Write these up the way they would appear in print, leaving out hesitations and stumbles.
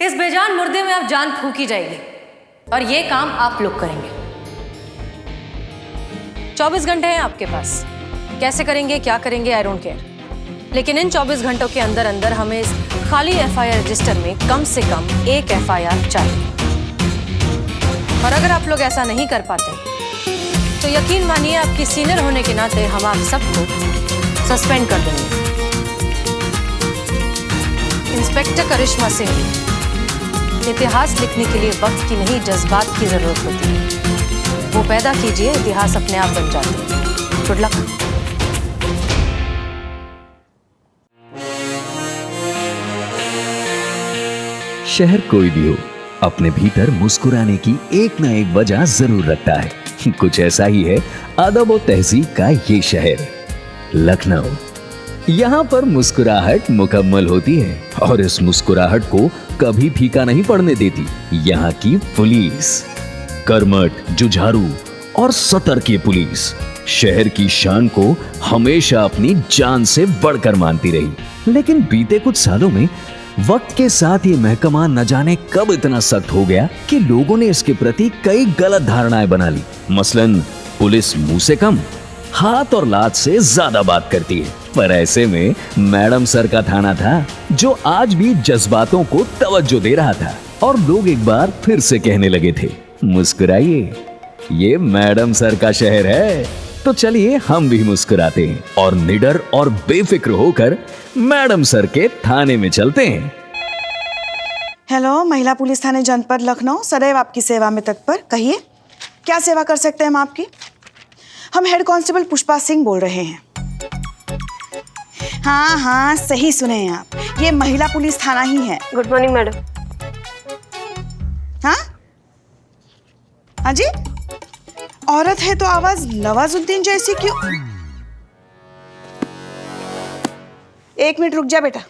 इस बेजान मुर्दे में अब जान फूकी जाएगी और ये काम आप लोग करेंगे। 24 घंटे हैं आपके पास। कैसे करेंगे, क्या करेंगे, आई डोंट केयर, लेकिन इन 24 घंटों के अंदर अंदर हमें इस खाली एफआईआर रजिस्टर में कम से कम एक एफआईआर चाहिए। और अगर आप लोग ऐसा नहीं कर पाते तो यकीन मानिए आपकी सीनियर होने के नाते हम आप सबको सस्पेंड कर देंगे। इंस्पेक्टर करिश्मा सिंह, इतिहास लिखने के लिए वक्त की नहीं जज्बात की जरूरत होती है। वो पैदा कीजिए, इतिहास अपने आप बन जाते हैं। Good luck. शहर कोई भी हो, अपने भीतर मुस्कुराने की एक ना एक वजह जरूर रखता है। कुछ ऐसा ही है अदब और तहजीब का ये शहर लखनऊ। यहाँ पर मुस्कुराहट मुकम्मल होती है और इस मुस्कुराहट को कभी फीका नहीं पड़ने देती यहाँ की पुलिस। कर्मठ, जुझारू और सतर्क ये पुलिस शहर की शान को हमेशा अपनी जान से बढ़कर मानती रही। लेकिन बीते कुछ सालों में वक्त के साथ ये महकमा न जाने कब इतना सख्त हो गया कि लोगों ने इसके प्रति कई गलत धारणाएं बना ली। मसलन पुलिस मुंह से कम, हाथ और लात से ज्यादा बात करती है। पर ऐसे में मैडम सर का थाना था जो आज भी जज्बातों को तवज्जो दे रहा था और लोग एक बार फिर से कहने लगे थे, मुस्कुराइए, ये मैडम सर का शहर है। तो चलिए हम भी मुस्कुराते हैं और निडर और बेफिक्र होकर मैडम सर के थाने में चलते हैं। हेलो, महिला पुलिस थाने जनपद लखनऊ सदैव आपकी सेवा में तत्पर। कहिए, क्या सेवा कर सकते हैं हम आपकी? हम हेड कांस्टेबल पुष्पा सिंह बोल रहे हैं। हाँ हाँ, सही सुने हैं आप, ये महिला पुलिस थाना ही है। Good morning madam. हाँ हाँ जी, औरत है तो आवाज नवाजुद्दीन जैसी क्यों? एक मिनट रुक जा बेटा।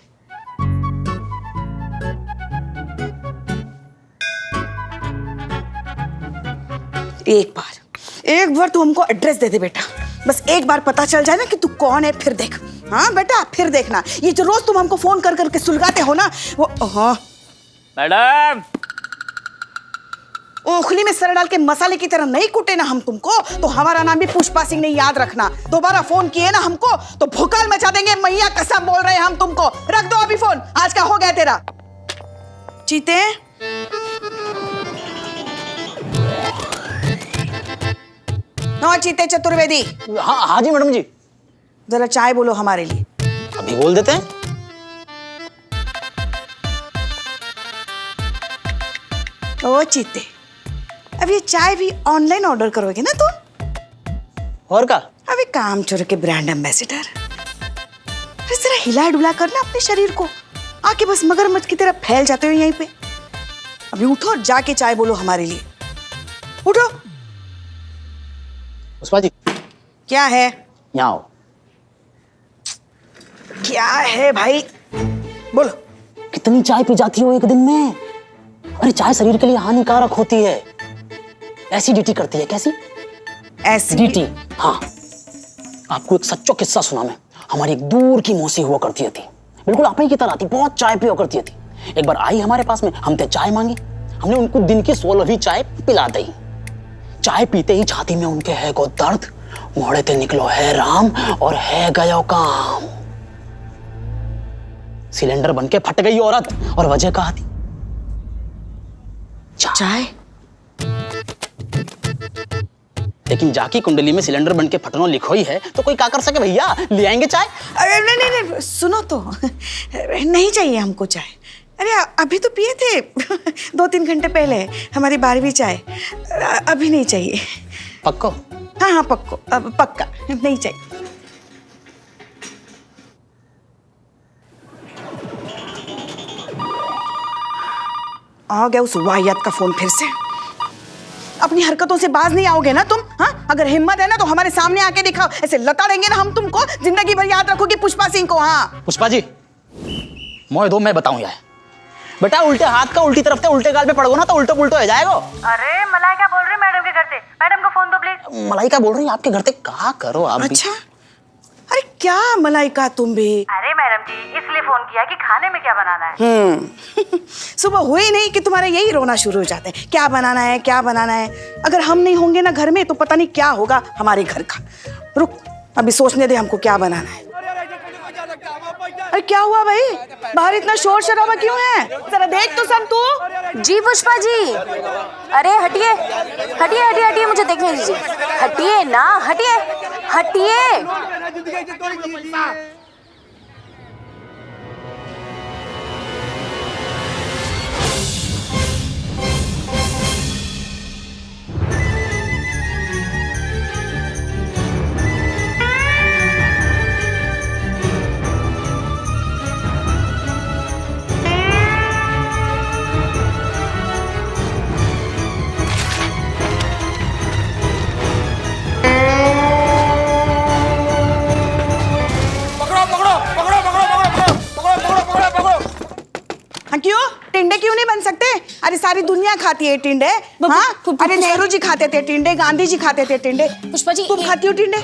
एक बार तू हमको एड्रेस दे दे बेटा, बस एक बार पता चल जाए ना कि तू कौन है, फिर देख। हाँ बेटा, फिर देखना, ये जो रोज तुम हमको फोन कर करके सुलगाते हो ना वो। हाँ मैडम, ओखली में सर डाल के मसाले की तरह नहीं कूटे ना हम तुमको, तो हमारा नाम भी पुष्पा सिंह नहीं, याद रखना। दोबारा फोन किए ना हमको तो भूकाल मचा देंगे, मैया कसम बोल रहे हैं हम तुमको। रख दो अभी फोन, आज का हो गया तेरा। चीते, नो चीते चतुर्वेदी। हाँ हाँ जी मैडम जी। जरा चाय बोलो हमारे लिए। अभी बोल देते हैं। ओ चीते, अब ये चाय भी ऑनलाइन ऑर्डर करोगे ना तुम? और का? अभी काम चोर के ब्रांड एम्बेसिडर। जरा हिला डुला करना अपने शरीर को, आके बस मगरमच्छ की तरह फैल जाते हो यहीं पे। अभी उठो और जाके चाय बोलो हमारे लिए। उठो। पुष्पा जी, क्या है? यहाँ आओ। क्या है भाई, बोलो। कितनी चाय पी जाती हो एक दिन में? अरे चाय शरीर के लिए हानिकारक होती है, एसिडिटी करती है। कैसी एसिडिटी? हाँ, आपको एक सच्चो किस्सा सुना मैं। हमारी एक दूर की मौसी हुआ करती थी, बिल्कुल आप ही की तरह थी, बहुत चाय पिया करती थी। एक बार आई हमारे पास में, हमने चाय मांगी, हमने उनको दिन की 16वीं चाय पिला दी। चाय पीते ही छाती में उनके है को दर्द, मोड़े ते निकलो है राम और है गयो काम। सिलेंडर बनके फट गई औरत, और वजह कहा थी? चाय। लेकिन जाकी कुंडली में सिलेंडर बनके फटनो लिखो ही है, तो कोई क्या कर सके भैया, ले आएंगे चाय। अरे नहीं नहीं नहीं, सुनो तो, नहीं चाहिए हमको चाय। अरे अभी तो पिए थे 2-3 घंटे पहले हमारी 12वीं चाय, अभी नहीं चाहिए। पक्को? हाँ हाँ पक्को, पक्का नहीं चाहिए। आ गया उस वाहियात का फोन फिर से। अपनी हरकतों से बाज नहीं आओगे ना तुम? हाँ, अगर हिम्मत है ना तो हमारे सामने आके दिखाओ, ऐसे लता देंगे ना हम तुमको, जिंदगी भर याद रखोगी पुष्पा सिंह को। हाँ पुष्पा जी, मोए दो मैं बताऊं यार, बेटा उल्टे हाथ का उल्टी तरफ से उल्टे गाल पे पड़ोगे ना तो उल्टो पुल्टो हो जाएगा। अरे मलाइका बोल रही मैडम के घर से, मैडम को फोन दो प्लीज। मलाइका बोल रही है आपके घर से, कहा करो आप भी। अच्छा, अरे क्या मलाइका तुम भी? अरे मैडम जी, इसलिए फोन किया कि खाने में क्या बनाना है। सुबह हुई नहीं कि तुम्हारा यही रोना शुरू हो जाता है, क्या बनाना है क्या बनाना है। अगर हम नहीं होंगे ना घर में तो पता नहीं क्या होगा हमारे घर का। रुक, अभी सोचने दे हमको क्या बनाना है। अरे क्या हुआ भाई, बाहर इतना शोर शराबा क्यों है? जरा देख तो सब तू। जी पुष्पा जी, अरे हटिए हटिए हटिए हटिए, मुझे देखने दीजिए। हटिए ना, हटिए हटिए। हाँ क्यों, टिंडे क्यों नहीं बन सकते? अरे सारी दुनिया खाती है टिंडे। हाँ, अरे नेहरू जी खाते थे टिंडे, गांधी जी खाते थे टिंडे। पुष्पा जी, तुम खाती हो टिंडे?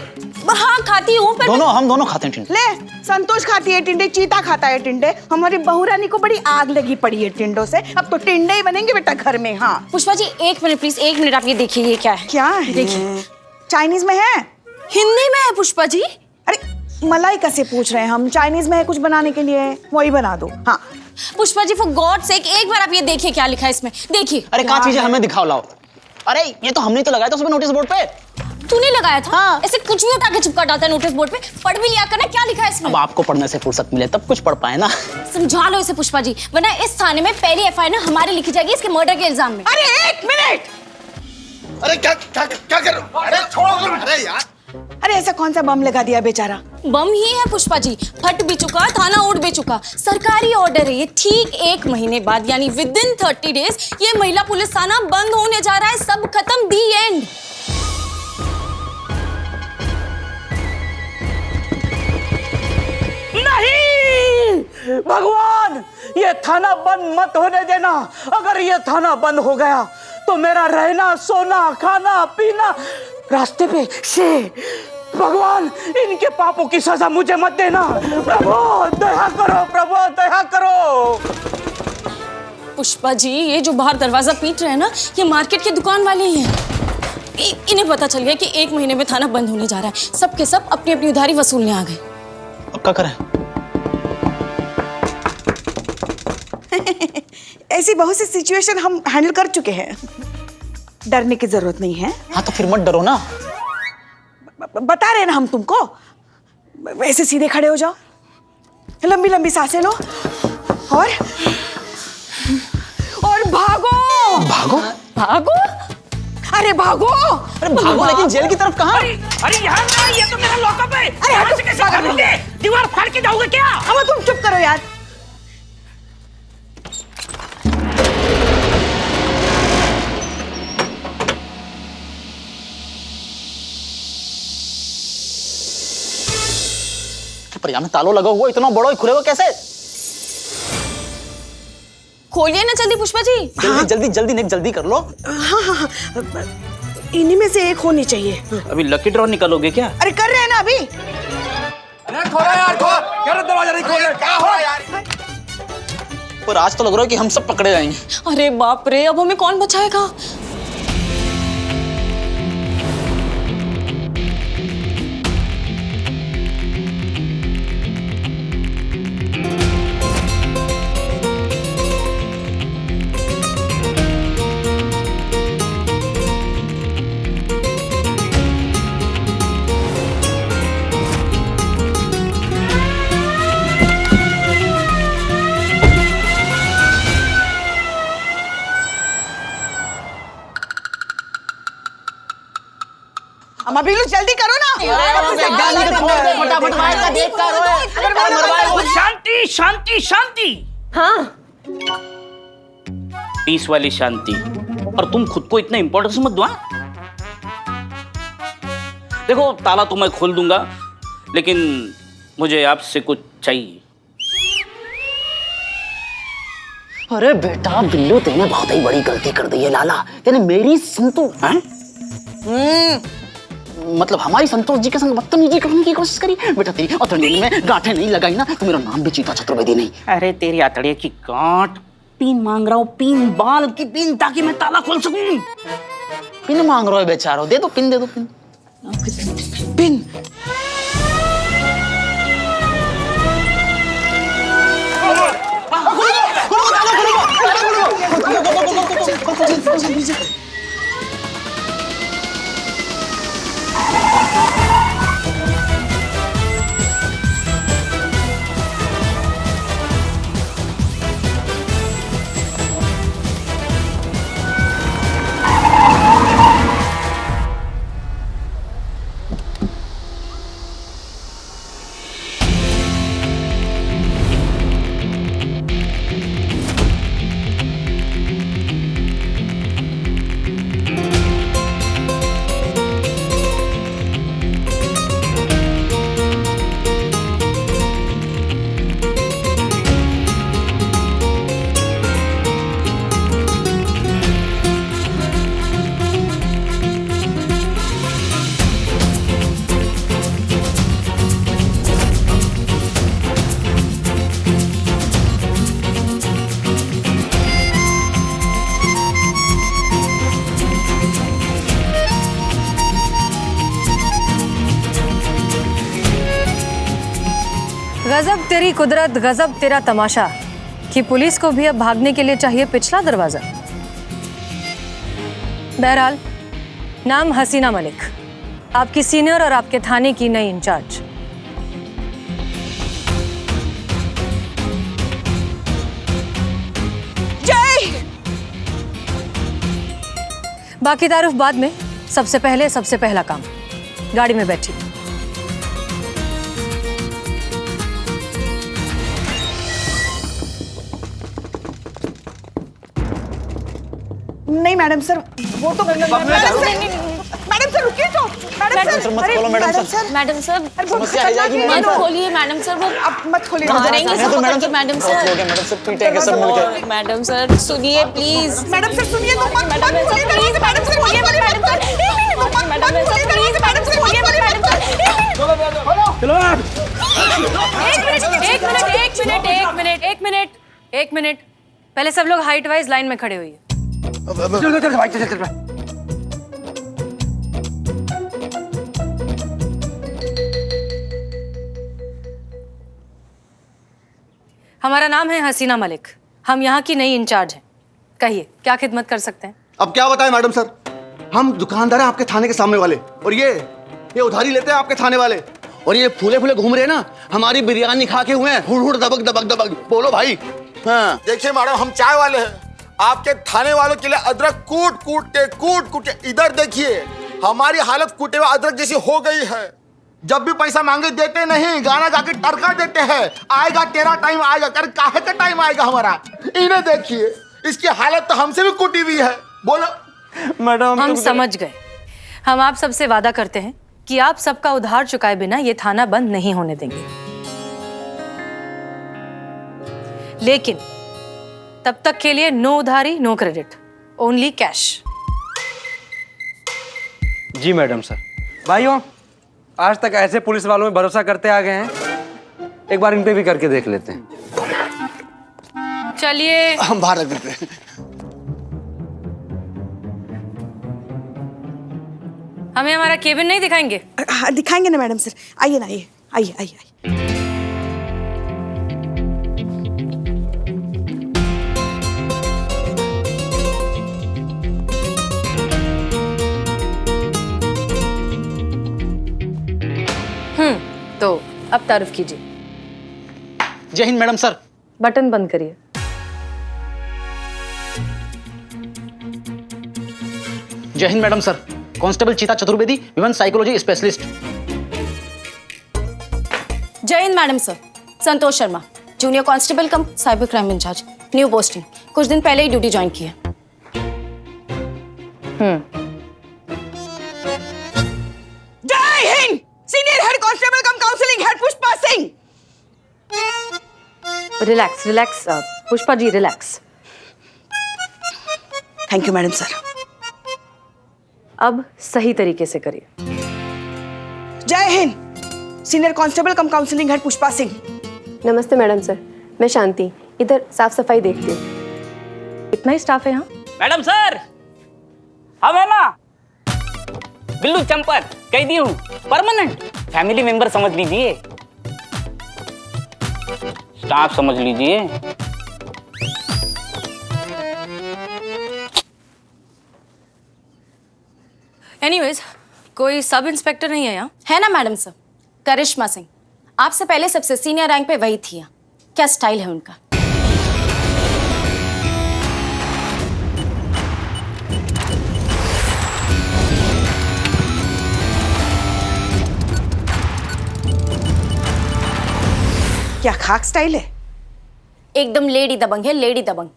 हाँ खाती हूँ, पर हम दोनों खाते हैं टिंडे। ले, संतोष खाती है टिंडे, चीता खाता है टिंडे। हमारी बहू रानी को बड़ी आग लगी पड़ी है टिंडों से। अब तो टिंडे ही बनेंगे बेटा घर में। हाँ पुष्पा जी एक मिनट प्लीज, एक मिनट, आप ये देखिए ये क्या है। क्या है? देखिए, चाइनीज में है, हिंदी में है पुष्पा जी। अरे मलाइका से पूछ रहे हैं हम, चाइनीज में है कुछ बनाने के लिए, वही बना दो। हाँ Pushpa ji for God sake, एक बार आप ये देखिए क्या लिखा है इसमें, देखिए। अरे कहाँ चीजें हमें दिखाओ, लाओ। अरे ये तो हमने तो लगाया था उसमें नोटिस बोर्ड पे। तूने लगाया था? हाँ। ऐसे कुछ भी उठा के चिपका डालता है नोटिस बोर्ड पे। पढ़ भी लिया करना क्या लिखा है इसमें। अब आपको पढ़ने से फुर्सत मिले तब कुछ पढ़ पाए ना। समझा लो इसे पुष्पा जी, वरना इस थाने में पहली एफआईआर ना हमारी लिखी जाएगी इसके मर्डर के इल्जाम में। अरे एक मिनट, अरे क्या क्या क्या कर रहे हो? अरे छोड़ो, अरे यार। अरे ऐसा कौन सा बम लगा दिया बेचारा? बम ही है पुष्पा जी, फट भी चुका, थाना उड़ भी चुका। सरकारी ऑर्डर है ये, ठीक 1 महीने बाद यानी विद इन 30 डेज ये महिला पुलिस थाना बंद होने जा रहा है। सब खत्म, दी एंड। नहीं भगवान, ये थाना बंद मत होने देना। अगर ये थाना बंद हो गया तो मेरा रहना सोना खाना पीना रास्ते पे से। भगवान, इनके पापों की सजा मुझे मत देना। प्रभु दया करो, प्रभु दया करो। पुष्पा जी ये जो बाहर दरवाजा पीट रहे हैं ना, ये मार्केट के दुकान वाले ही हैं। इन्हें पता चल गया कि 1 महीने में थाना बंद होने जा रहा है। सब के सब अपनी अपनी उधारी वसूलने आ गए। अब क्या करें? ऐसी बहुत सी सिचुएशन हम हैंडल कर चुके हैं, डरने की जरूरत नहीं है। हाँ तो फिर मत डरो ना। बता रहे ना हम तुमको, ऐसे सीधे खड़े हो जाओ, लंबी लंबी सांसें लो और भागो भागो भागो। अरे भागो। अरे भागो, लेकिन जेल की तरफ कहाँ? अरे यहाँ ना, ये तो मेरा लॉकअप है। अरे हटो, कैसे भागोगे? दीवार फाड़ के जाओगे क्या? अब तुम चुप करो यार। पर यहाँ में ताला लगा हुआ, इतना बड़ा खुलेगा कैसे? खोलिए ना जल्दी पुष्पा जी। जल्दी जल्दी जल्दी, नहीं जल्दी कर लो। हाँ हाँ हाँ, इन्हीं में से एक होनी चाहिए। अभी लकी ड्रॉ निकालोगे क्या? अरे कर रहे हैं ना अभी। अरे खोलो यार, खोलो यार, दरवाजा नहीं खोल रहे, क्या हो रहा है यार? पर आज तो लग रहा है कि हम सब पकड़े जाएंगे। अरे बाप रे, अब हमें कौन बचाएगा? अम्मा बिल्लू जल्दी करो ना। शांति शांति शांति। हाँ पीस वाली शांति। और तुम खुद को इतना इंपॉर्टेंस मत दो। हाँ? देखो ताला तो मैं खोल दूंगा, लेकिन मुझे आपसे कुछ चाहिए। अरे बेटा बिल्लू, तेने बहुत ही बड़ी गलती कर दी है लाला। तेने मेरी संतु मतलब हमारी संतोष जी के संग बदतमीजी करने की कोशिश करी। बेटा तेरी अतड़ियों में गांठें नहीं लगाई ना तो मेरा नाम भी चीता चतुर्वेदी नहीं। अरे तेरी अतड़ियों की गांठ पिन मांग रहा हूँ, पिन बाल की पिन, ताकि मैं ताला खोल सकूं। पिन मांग रहा है बेचारो, दे दो पिन, दे दो पिन। पिन गजब तेरी कुदरत, गजब तेरा तमाशा कि पुलिस को भी अब भागने के लिए चाहिए पिछला दरवाजा। बहरहाल, नाम हसीना मलिक, आपकी सीनियर और आपके थाने की नई इंचार्ज। जय। बाकी तारुफ बाद में, सबसे पहला काम, गाड़ी में बैठी। नहीं मैडम सर, वो तो मैडम सर रुकिए तो। मैडम सर मत खोलो मैडम सर। मैडम सर समस्या आ जाएगी मत खोलिए मैडम सर, वो आप मत खोलिए। डरेंगे सब madam sir. Madam sir, madam sir पीटेंगे सब मिलकर। मैडम सर सुनिए प्लीज। मैडम सर सुनिए तो मत खोलिए दरवाजा। मैडम सर खोलिए मत। मैडम सर मत खोलिए दरवाजा। मैडम सर खोलिए मत। मैडम सर एक मिनट, पहले सब लोग हाइट वाइज लाइन में खड़े हुइए। चल भाई, चल भाई। हमारा नाम है हसीना मलिक, हम यहाँ की नई इंचार्ज हैं। कहिए क्या खिदमत कर सकते हैं? अब क्या बताएं मैडम सर, हम दुकानदार हैं आपके थाने के सामने वाले, और ये उधारी लेते हैं आपके थाने वाले, और ये फूले फूले घूम रहे हैं ना, हमारी बिरयानी खा के हुए हैं, हुड़ हुड़ दबक दबक दबक। बोलो भाई। हाँ देखिए मैडम, हम चाय वाले हैं, आपके थाने वालों के लिए अदरक कूट कूट के इधर देखिए, हमारी हालत कूटे हुए अदरक जैसी हो गई है। जब भी पैसा मांगे देते नहीं, गाना गा के टरका देते हैं, आएगा तेरा टाइम आएगा। कर काहे का टाइम आएगा हमारा? इन्हें देखिए, इसकी हालत तो हमसे भी कुटी हुई है। बोलो मैडम। हम समझ गए। हम आप सबसे वादा करते हैं कि आप सबका उधार चुकाए बिना ये थाना बंद नहीं होने देंगे, लेकिन तब तक के लिए नो उधारी, नो क्रेडिट, ओनली कैश। जी मैडम सर। भाइयों, आज तक ऐसे पुलिस वालों में भरोसा करते आ गए हैं, एक बार इन पे भी करके देख लेते हैं। चलिए हम बाहर रख देते हैं। हमें हमारा केबिन नहीं दिखाएंगे? हाँ दिखाएंगे ना मैडम सर, आइए ना, आइए आइए आइए आइए। तो अब तारुफ कीजिए। जय हिंद मैडम सर। बटन बंद करिए। जय हिंद मैडम सर। कांस्टेबल चीता चतुर्वेदी, विमेन साइकोलॉजी स्पेशलिस्ट। जय हिंद madam sir. Santosh Sharma, junior constable cum cyber crime incharge, new posting, कुछ दिन पहले ही ड्यूटी ज्वाइन की है। जय हिंद। Senior head constable cum counselling head Pushpa Singh. Relax relax Pushpa ji, relax. Thank you madam sir. अब सही तरीके से करिए। हिंद, senior constable cum counselling head Pushpa Singh. नमस्ते मैडम सर, मैं शांति, इधर साफ सफाई देखती हूँ। इतना ही स्टाफ है यहाँ? मैडम सर, हम है ना बिल्लू चंपर कैदी हूँ, परमानेंट फैमिली मेंबर समझ लीजिए, स्टाफ समझ लीजिए। एनीवेज, कोई सब इंस्पेक्टर नहीं है यहाँ? है ना मैडम सर, करिश्मा सिंह, आपसे पहले सबसे सीनियर रैंक पे वही थी यहाँ। क्या स्टाइल है उनका। क्या खाक स्टाइल है? एकदम लेडी दबंग है, लेडी दबंग।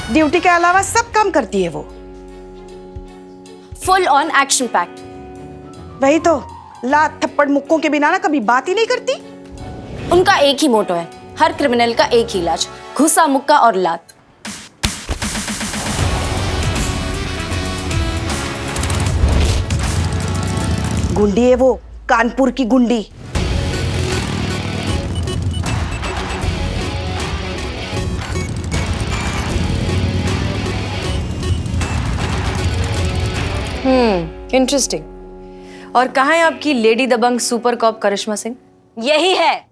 ड्यूटी के अलावा सब काम करती है वो। Full on action packed. वही तो, लात थप्पड़ मुक्कों के बिना ना कभी बात ही नहीं करती। उनका एक ही मोटो है, हर क्रिमिनल का एक ही इलाज, घुसा मुक्का और लात। गुंडी है वो, कानपुर की गुंडी। इंटरेस्टिंग। और कहाँ है आपकी लेडी दबंग सुपर कॉप करिश्मा सिंह? यही है।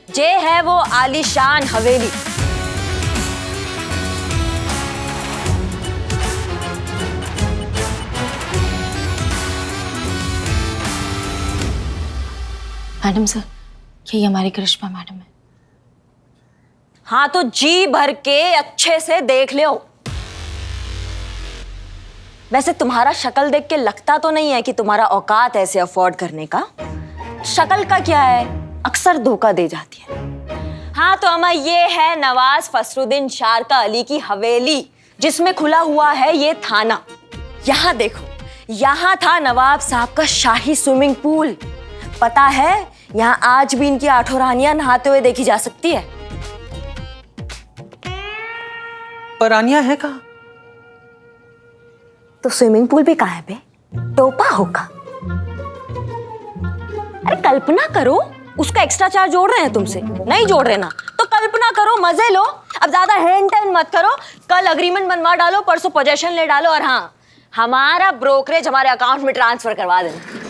जे है वो आलीशान हवेली। मैडम सर, यही हमारी करिश्मा मैडम है। हाँ तो जी भर के अच्छे से देख लो। वैसे तुम्हारा शक्ल देख के लगता तो नहीं है कि तुम्हारा औकात ऐसे अफोर्ड करने का। शक्ल का क्या है, अक्सर धोखा दे जाती है। हाँ तो अम्मा, ये है नवाज फसरुद्दीन शारका अली की हवेली, जिसमें खुला हुआ है ये थाना। यहाँ देखो, यहाँ था नवाब साहब का शाही स्विमिंग पूल। पता है, यहाँ आज भी इनकी 8 रानियां नहाते हुए देखी जा सकती है। रानियां है कहाँ? तो स्विमिंग पूल भी कहाँ है बे? टोपा होगा। अरे कल्पना करो, उसका एक्स्ट्रा चार्ज जोड़ रहे हैं तुमसे? नहीं जोड़ रहे ना, तो कल्पना करो, मजे लो। अब ज्यादा हेन टेन मत करो। कल अग्रीमेंट बनवा डालो, परसों पोजेशन ले डालो, और हाँ, हमारा ब्रोकरेज हमारे अकाउंट में ट्रांसफर करवा देना।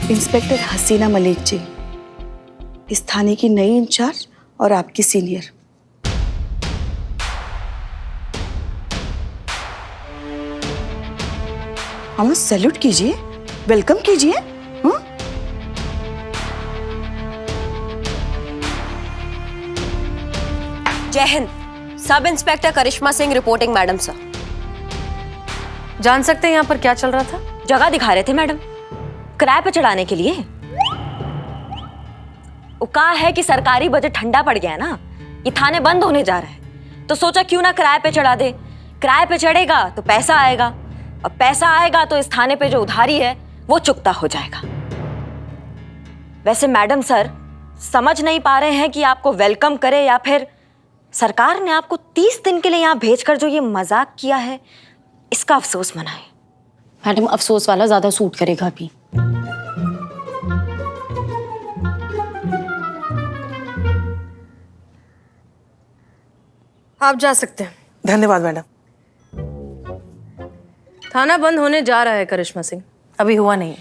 इंस्पेक्टर हसीना मलिक जी, इस थाने की नई इंचार्ज और आपकी सीनियर। हम सैल्यूट कीजिए, वेलकम कीजिए। जय हिंद। सब inspector Karishma Singh reporting madam sir. जान सकते हैं यहाँ पर क्या चल रहा था? जगह दिखा रहे थे मैडम, किराए पे चढ़ाने के लिए। वो कहा है कि सरकारी बजट ठंडा पड़ गया है ना, ये थाने बंद होने जा रहे हैं, तो सोचा क्यों ना किराए पे चढ़ा दे। किराए पे चढ़ेगा तो पैसा आएगा, और पैसा आएगा तो इस थाने पे जो उधारी है वो चुकता हो जाएगा। वैसे मैडम सर, समझ नहीं पा रहे हैं कि आपको वेलकम करे या फिर सरकार ने आपको 30 दिन के लिए यहाँ भेजकर जो ये मजाक किया है, इसका अफसोस मनाए। मैडम, अफसोस वाला ज्यादा सूट करेगा अभी। आप जा सकते हैं। धन्यवाद मैडम। थाना बंद होने जा रहा है करिश्मा सिंह, अभी हुआ नहीं।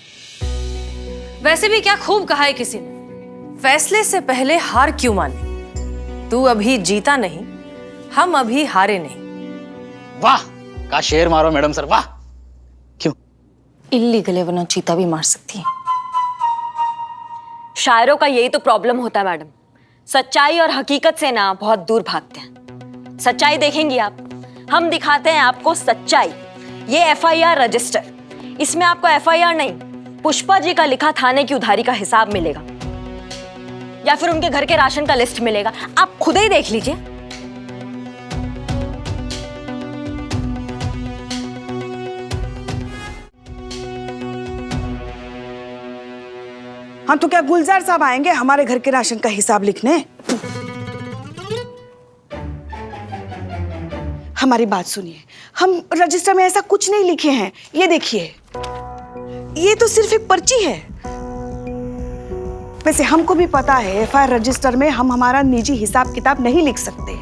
वैसे भी क्या खूब कहा है किसी ने, फैसले से पहले हार क्यों माने। तू अभी जीता नहीं, हम अभी हारे नहीं। वाह, का शेर मारो मैडम सर, वाह। क्यों? इल्लीगल है, वरना चीता भी मार सकती है। शायरों का यही तो प्रॉब्लम होता है मैडम, सच्चाई और हकीकत से ना बहुत दूर भागते हैं। सच्चाई देखेंगी आप, हम दिखाते हैं आपको सच्चाई। ये FIR रजिस्टर, इसमें आपको FIR नहीं, पुष्पा जी का लिखा थाने की उधारी का हिसाब मिलेगा या फिर उनके घर के राशन का लिस्ट मिलेगा। आप खुद ही देख लीजिए। हाँ तो क्या गुलजार साहब आएंगे हमारे घर के राशन का हिसाब लिखने? हमारी बात सुनिए, हम रजिस्टर में ऐसा कुछ नहीं लिखे हैं। ये देखिए, ये तो सिर्फ एक पर्ची है। वैसे हमको भी पता है FIR रजिस्टर में हम हमारा निजी हिसाब किताब नहीं लिख सकते।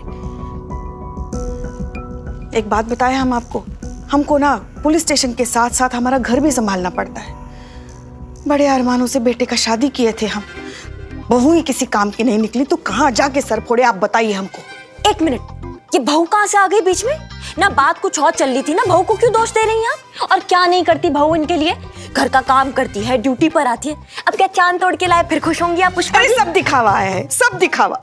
एक बात बताएं हम आपको, हमको ना पुलिस स्टेशन के साथ साथ हमारा घर भी संभालना पड़ता है। बड़े अरमानों से बेटे का शादी किए थे हम, बहू ही किसी काम की नहीं निकली तो कहाँ जाके सर फोड़े, आप बताइए हमको। एक मिनट, ये बहू कहाँ से आ गई बीच में? ना बात कुछ और चल रही थी ना, बहू को क्यों दोष दे रही हैं आप? और क्या नहीं करती बहू इनके लिए? घर का काम करती है, ड्यूटी पर आती है। अब क्या चांद तोड़ के लाए फिर खुश होंगी आप पुष्पा जी? सब दिखावा है, सब दिखावा।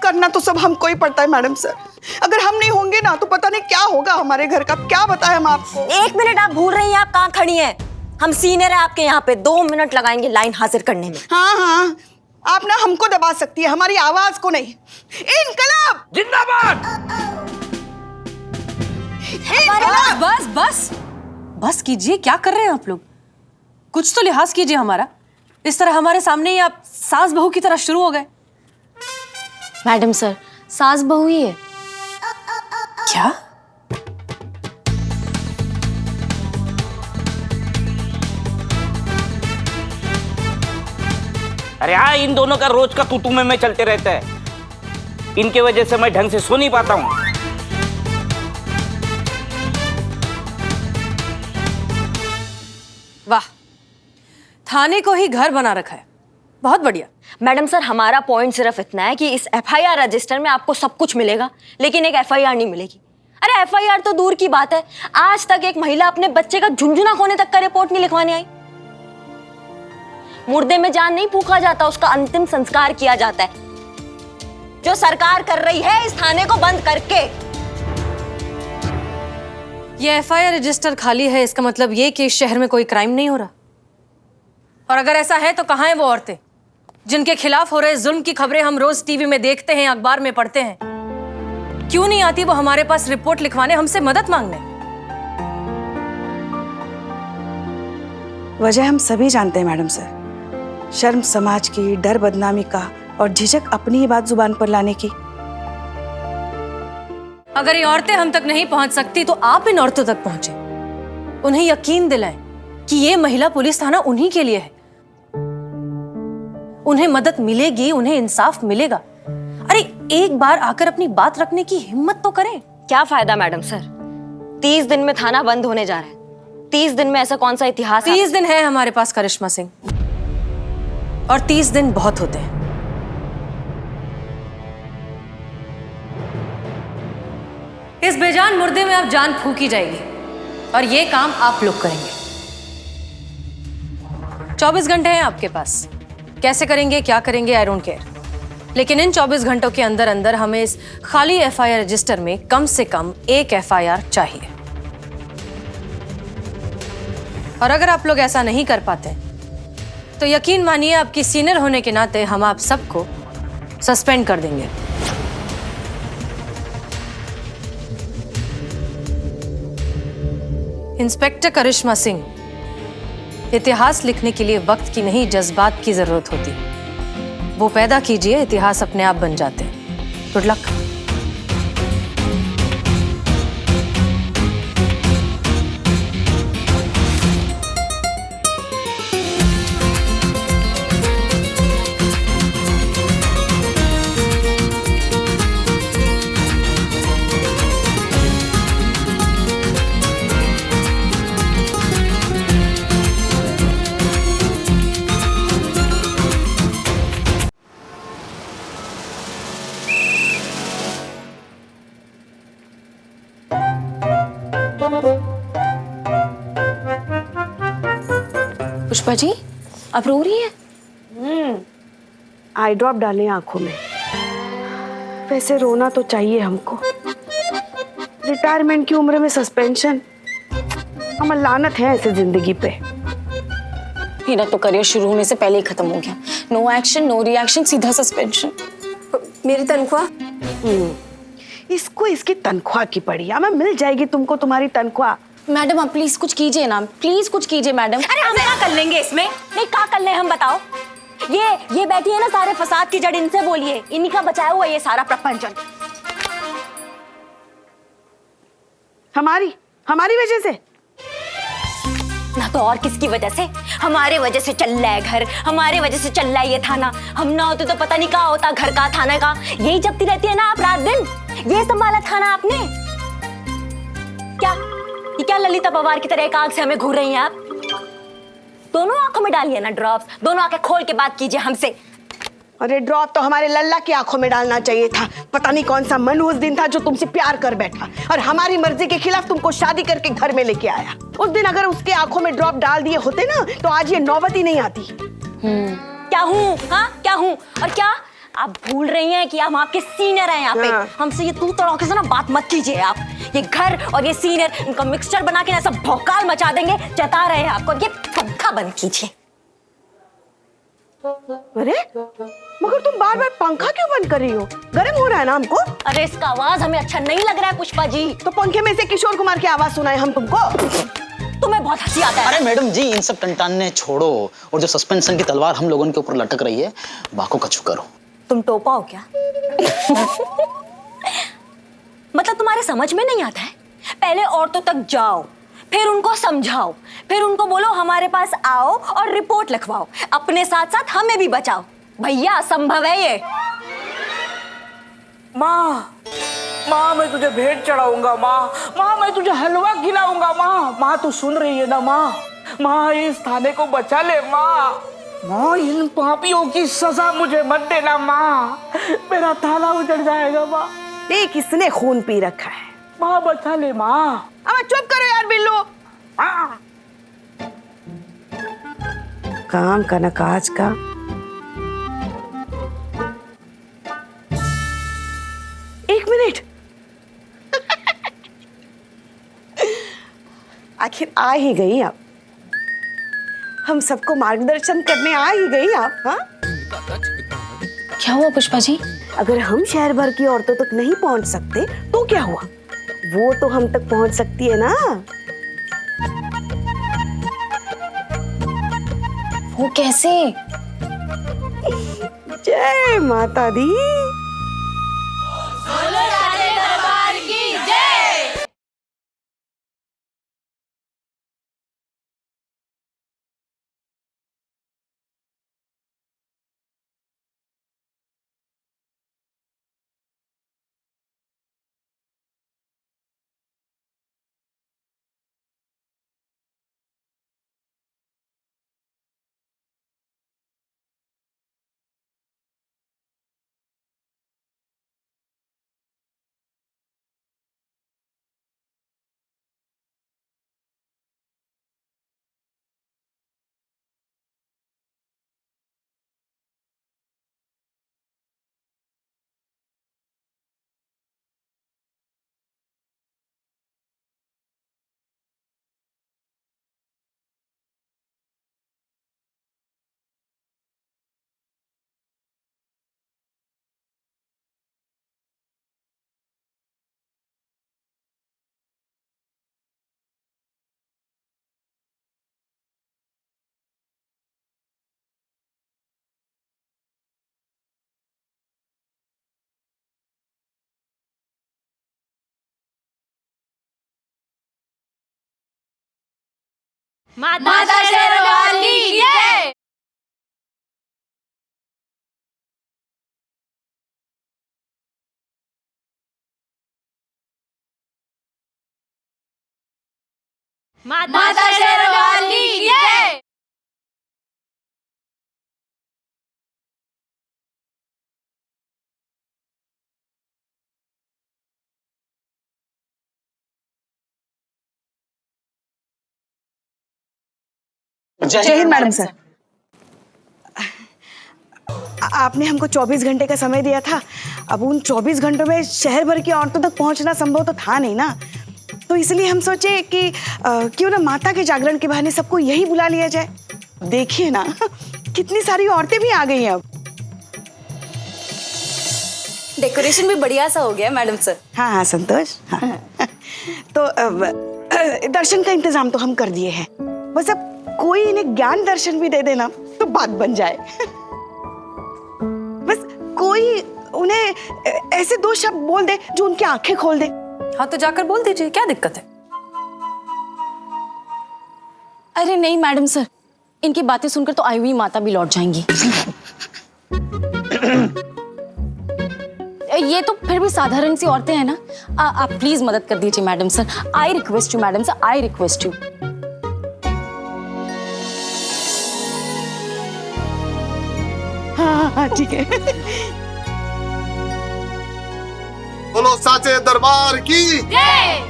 करना तो सब हमको ही पड़ता है मैडम सर। अगर हम नहीं होंगे ना तो पता नहीं क्या होगा हमारे घर का। क्या बताएं हम आपको? एक मिनट, आप भूल रही हैं आप कहाँ खड़ी हैं? हम सीनियर है आपके यहाँ पे, 2 मिनट लगाएंगे लाइन हाजिर करने में। हाँ हाँ, आप ना हमको दबा सकती है, हमारी आवाज को नहीं। इनकलाब जिंदाबाद। बस बस बस कीजिए, क्या कर रहे हैं आप लोग? कुछ तो लिहाज कीजिए हमारा। इस तरह हमारे सामने ही आप सास बहू की तरह शुरू हो गए। मैडम सर, सास बहू ही है। क्या? अरे हाँ, इन दोनों का रोज का तू में चलते रहता है। इनके वजह से मैं ढंग से सो नहीं पाता हूँ। वाह, थाने को ही घर बना रखा है, बहुत बढ़िया। मैडम सर, हमारा पॉइंट सिर्फ इतना है कि इस FIR रजिस्टर में आपको सब कुछ मिलेगा, लेकिन एक FIR नहीं मिलेगी। अरे FIR तो दूर की बात है, आज तक एक महिला अपने बच्चे का झुंझुना खोने तक का रिपोर्ट नहीं लिखवाने आई। मुर्दे में जान नहीं फूंका जाता, उसका अंतिम संस्कार किया जाता है, जो सरकार कर रही है इस थाने को बंद करके। ये FIR रजिस्टर खाली है, इसका मतलब ये कि इस शहर में कोई क्राइम नहीं हो रहा। और अगर ऐसा है तो कहाँ हैं वो औरतें जिनके खिलाफ हो रहे जुल्म की खबरें हम रोज टीवी में देखते हैं, अखबार में पढ़ते हैं? क्यों नहीं आती वो हमारे पास रिपोर्ट लिखवाने, हमसे मदद मांगने? वजह हम सभी जानते हैं मैडम सर। शर्म समाज की, डर बदनामी का और झिझक अपनी ही बात जुबान पर लाने की। अगर ये औरतें हम तक नहीं पहुंच सकती तो आप इन औरतों तक पहुंचे, उन्हें यकीन दिलाएं कि ये महिला पुलिस थाना उन्हीं के लिए है। उन्हें मदद मिलेगी, उन्हें इंसाफ मिलेगा। अरे एक बार आकर अपनी बात रखने की हिम्मत तो करें। क्या फायदा मैडम सर, 30 दिन में थाना बंद होने जा रहा है। 30 दिन में ऐसा कौन सा इतिहास? 30 दिन है हमारे पास करिश्मा सिंह, और 30 दिन बहुत होते हैं। इस बेजान मुर्दे में अब जान फूंकी जाएगी और ये काम आप लोग करेंगे। 24 घंटे हैं आपके पास, कैसे करेंगे क्या करेंगे आई डोंट केयर, लेकिन इन 24 घंटों के अंदर अंदर हमें इस खाली FIR रजिस्टर में कम से कम एक FIR चाहिए। और अगर आप लोग ऐसा नहीं कर पाते तो यकीन मानिए आपकी सीनियर होने के नाते हम आप सबको सस्पेंड कर देंगे। इंस्पेक्टर करिश्मा सिंह, इतिहास लिखने के लिए वक्त की नहीं जज्बात की जरूरत होती, वो पैदा कीजिए, इतिहास अपने आप बन जाते हैं। Good luck. पुष्पा जी, आप रो रही हैं? आई ड्रॉप डालें आंखों में। वैसे रोना तो चाहिए हमको, रिटायरमेंट की उम्र में सस्पेंशन हमें लानत है ऐसे जिंदगी पे। मेरा तो करियर शुरू होने से पहले ही खत्म हो गया। नो एक्शन, नो रिएक्शन, सीधा सस्पेंशन। मेरी तनख्वाह? इसको इसकी तनख्वाह की पड़ी। हमें मिल जाएगी तुमको तुम्हारी तनख्वाह। मैडम आप प्लीज कुछ कीजिए ना, प्लीज कुछ कीजिए मैडम। अरे हम क्या कर लेंगे इसमें? नहीं क्या कर ले हम बताओ? ये बैठी है ना सारे फसाद की जड़, इनसे बोलिए। इन्हीं का बचाया हुआ ये सारा प्रपंचन। हमारी वजह से ना तो और किसकी वजह से? हमारे वजह से चल रहा है घर, हमारे वजह से चल रहा है ये थाना। हम ना होते तो पता नहीं क्या होता, घर का थाना का। यही जपती रहती है ना आप रात दिन? ये संभाला थाना आपने? क्या ललिता पवार की तरह एक आंख से हमें घूर रही हैं आप? दोनों आंखों में डालिए ना ड्रॉप्स, दोनों आंखें खोल के बात कीजिए हमसे। अरे ड्रॉप तो हमारे लल्ला की आंखों में डालना चाहिए था। पता नहीं कौन सा मन उस दिन था जो तुमसे प्यार कर बैठा और हमारी मर्जी के खिलाफ तुमको शादी करके घर में लेके आया। उस दिन अगर उसके आंखों में ड्रॉप डाल दिए होते ना तो आज ये नौबत ही नहीं आती। क्या हूँ? हाँ क्या हूँ? और क्या आप भूल रही हैं कि हम आपके सीनियर हैं यहाँ पे? हमसे ये तू तड़ाके से ना बात मत कीजिए आप। ये घर और ये सीनियर, इनका मिक्सचर बना के ना सब भौकाल मचा देंगे। जता रहे हैं आपको। ये पंखा बंद कीजिए। अरे मगर तुम बार बार पंखा क्यों बंद कर रही हो? गर्म हो रहा है ना हमको। अरे इसका आवाज हमें अच्छा नहीं लग रहा है पुष्पा जी। तो पंखे में से किशोर कुमार की आवाज सुनाए हम तुमको। तुम्हें बहुत हंसी आता है। अरे मैडम जी इन सब टंटाने छोड़ो और जो सस्पेंशन की तलवार हम लोगों के ऊपर लटक रही है बाको कछु करो। तुम टोपा हो क्या? मतलब तुम्हारे समझ में नहीं आता है? पहले औरतों तक जाओ, फिर उनको समझाओ, फिर उनको बोलो हमारे पास आओ और रिपोर्ट लिखवाओ। अपने साथ साथ हमें भी बचाओ। भैया संभव है ये? माँ मैं तुझे भेंट चढ़ाऊंगा। माँ मैं तुझे हलवा खिलाऊंगा। माँ तू सुन रही है ना? माँ इस थाने को बचा ले। माँ इन पापियों की सजा मुझे मत देना। माँ मेरा थाना उजड़ जाएगा। माँ किसने खून पी रखा है? माँ बचा ले। माँ चुप करो यार बिल्लू। काम का न काज का। एक मिनट। आखिर आ ही गई आप। हम सबको मार्गदर्शन करने आ ही गई आप। हाँ क्या हुआ पुष्पा जी? अगर हम शहर भर की औरतों तक नहीं पहुंच सकते तो क्या हुआ? वो तो हम तक पहुंच सकती है ना। वो कैसे? जय माता दी। दरबार की जय। माता शेरवाली की जय। माता शेरवाली की जय। जय हिंद मैडम सर। आपने हमको 24 घंटे का समय दिया था। अब उन 24 घंटों में शहर भर की औरतों तक पहुंचना संभव तो था नहीं ना। तो इसलिए हम सोचे कि क्यों ना माता के जागरण के बहाने सबको यही बुला लिया जाए। देखिए ना कितनी सारी औरतें भी आ गई हैं अब। डेकोरेशन भी बढ़िया सा हो गया मैडम सर। हाँ हाँ संतोष, हाँ। तो दर्शन का इंतजाम तो हम कर दिए हैं, बस अब कोई इन्हें ज्ञान दर्शन भी दे देना तो बात बन जाए। बस कोई उन्हें ऐसे दो शब्द बोल दे जो उनकी आंखें खोल दे। हाँ तो जाकर बोल दीजिए, क्या दिक्कत है? अरे नहीं मैडम सर, इनकी बातें सुनकर तो आई हुई माता भी लौट जाएंगी। ये तो फिर भी साधारण सी औरतें हैं ना। आप प्लीज मदद कर दीजिए madam sir. I request you madam sir, I request you. हाँ हाँ ठीक है। बोलो साचे दरबार की जय।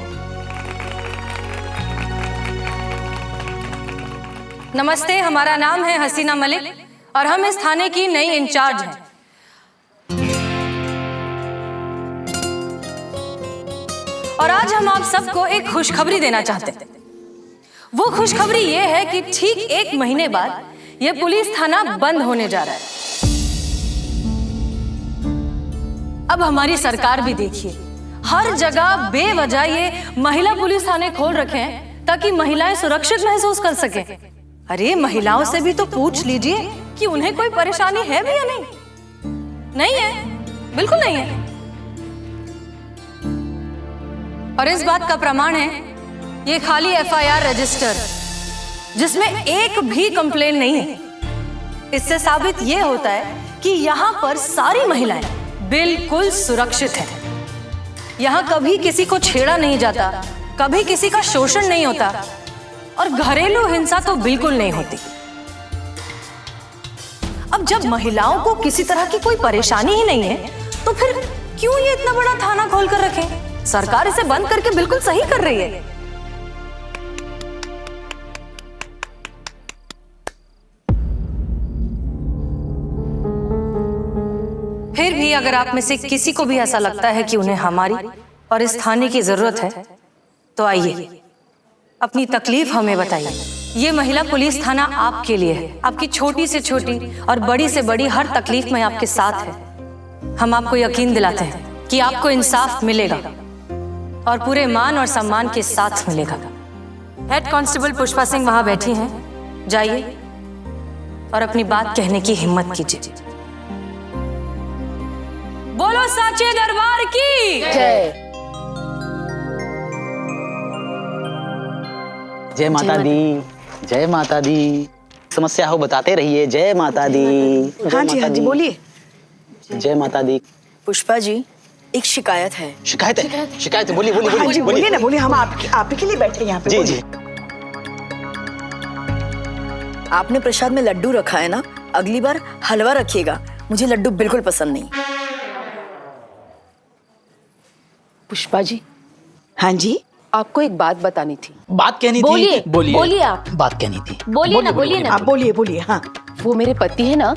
नमस्ते, हमारा नाम है हसीना मलिक और हम इस थाने की नई इंचार्ज हैं। और आज हम आप सबको एक खुशखबरी देना चाहते हैं। वो खुशखबरी ये है कि ठीक 1 महीने बाद ये पुलिस थाना बंद होने जा रहा है। अब हमारी सरकार भी देखिए, हर जगह बेवजह ये महिला पुलिस थाने खोल रखे हैं ताकि महिलाएं सुरक्षित महसूस कर सके। अरे महिलाओं से भी तो पूछ लीजिए कि उन्हें कोई परेशानी है भी या नहीं। नहीं है, बिल्कुल नहीं है। और इस बात का प्रमाण है ये खाली FIR रजिस्टर जिसमें एक भी कंप्लेन नहीं है। इससे साबित ये होता है कि यहाँ पर सारी महिलाएं बिल्कुल सुरक्षित हैं। यहाँ कभी किसी को छेड़ा नहीं जाता, कभी किसी का शोषण नहीं होता और घरेलू हिंसा तो बिल्कुल नहीं होती। अब जब महिलाओं को किसी तरह की कोई परेशानी ही नहीं है तो फिर क्यों ये इतना बड़ा थाना खोल कर रखे? सरकार इसे बंद करके बिल्कुल सही कर रही है। फिर भी अगर आप में से किसी को भी ऐसा लगता है कि उन्हें हमारी और इस थाने की जरूरत है तो आइए, अपनी तकलीफ हमें बताइए। ये महिला पुलिस थाना आपके लिए है। आपकी छोटी से छोटी और बड़ी से बड़ी हर तकलीफ में आपके साथ है। हम आपको यकीन दिलाते हैं कि आपको इंसाफ मिलेगा और पूरे मान और सम्मान के साथ मिलेगा। हेड कांस्टेबल पुष्पा सिंह वहां बैठी हैं, जाइए और अपनी बात कहने की हिम्मत कीजिए। बोलो साचे दरबार की जय। जय माता दी, जय माता दी। समस्या हो बताते रहिए। जय माता दी। हाँ जी हाँ जी बोलिए। जय माता दी। पुष्पा जी, एक शिकायत है। शिकायत है? शिकायत है, बोलिए बोलिए हाँ जी बोलिए ना, बोलिए। हम आप ही के लिए बैठे हैं यहाँ पे। जी जी। आपने प्रसाद में लड्डू रखा है ना, अगली बार हलवा रखिएगा। मुझे लड्डू बिल्कुल पसंद नहीं। पुष्पा जी। हाँ जी। आपको एक बात बतानी थी। बात कहनी बोलिए, थी? बोलिए बोलिए आप। बात कहनी थी। बोलिए ना, बोलिए ना। आप बोलिए बोलिए। हाँ, वो मेरे पति है ना,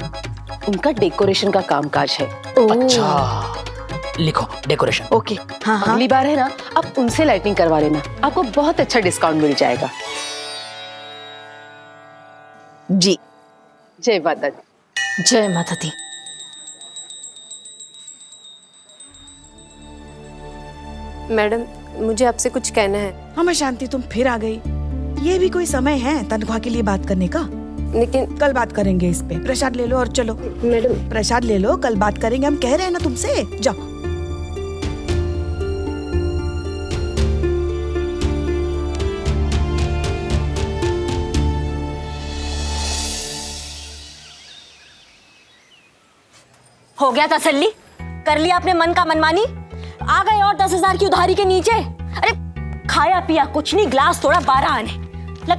उनका डेकोरेशन का कामकाज है। अच्छा, लिखो डेकोरेशन। ओके। हाँ हाँ। अगली बार है ना, आप उनसे लाइटिंग करवा लेना, आपको बहुत अच्छा डिस्काउंट मिल जाएगा। जी। जय माता दी। जय माता दी। मैडम, मुझे आपसे कुछ कहना है। हाँ शांति, तुम फिर आ गई। ये भी कोई समय है तनख्वाह के लिए बात करने का? लेकिन कल बात करेंगे इस पे। प्रसाद ले लो और चलो। मैडम प्रसाद ले लो, कल बात करेंगे। हम कह रहे हैं ना तुमसे, जाओ। हो गया तसल्ली? कर लिया अपने मन का मनमानी? आ गए और 10,000 की उधारी के नीचे? अरे खाया पिया कुछ नहीं, ग्लास थोड़ा 12 आने।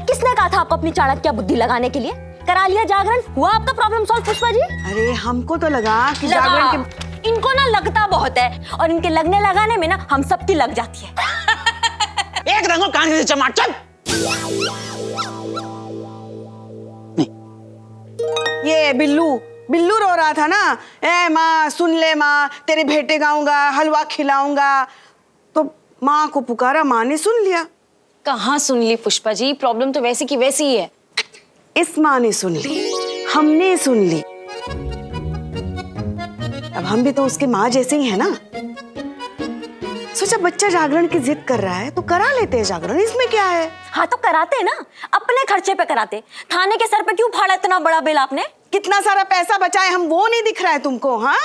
किसने कहा था आपको अपनी चाणक्य बुद्धि लगाने के लिए? करा लिया जागरण, हुआ आपका प्रॉब्लम सॉल्व पुष्पा जी? अरे हमको तो लगा कि जागरण के... इनको ना लगता बहुत है और इनके लगने लगाने में ना हम सबकी लग जाती है। एक रंगो कान से चमाट चल। ये बिल्लू रो रहा था ना, ए माँ सुन ले माँ, तेरे बेटे गाऊंगा, हलवा खिलाऊंगा। तो माँ को पुकारा, माँ ने सुन लिया। कहाँ सुन ली पुष्पा जी, प्रॉब्लम तो वैसी की वैसी ही है। इस माँ ने सुन ली, हमने सुन ली। अब हम भी तो उसके माँ जैसे ही है ना। सोचा बच्चा जागरण की जिद कर रहा है तो करा लेते हैं जागरण, इसमें क्या है। हाँ तो कराते हैं ना, अपने खर्चे पे कराते। थाने के सर पे क्यों फाड़ा इतना बड़ा बिल आपने? कितना सारा पैसा बचाए हम, वो नहीं दिख रहा है तुमको? हाँ,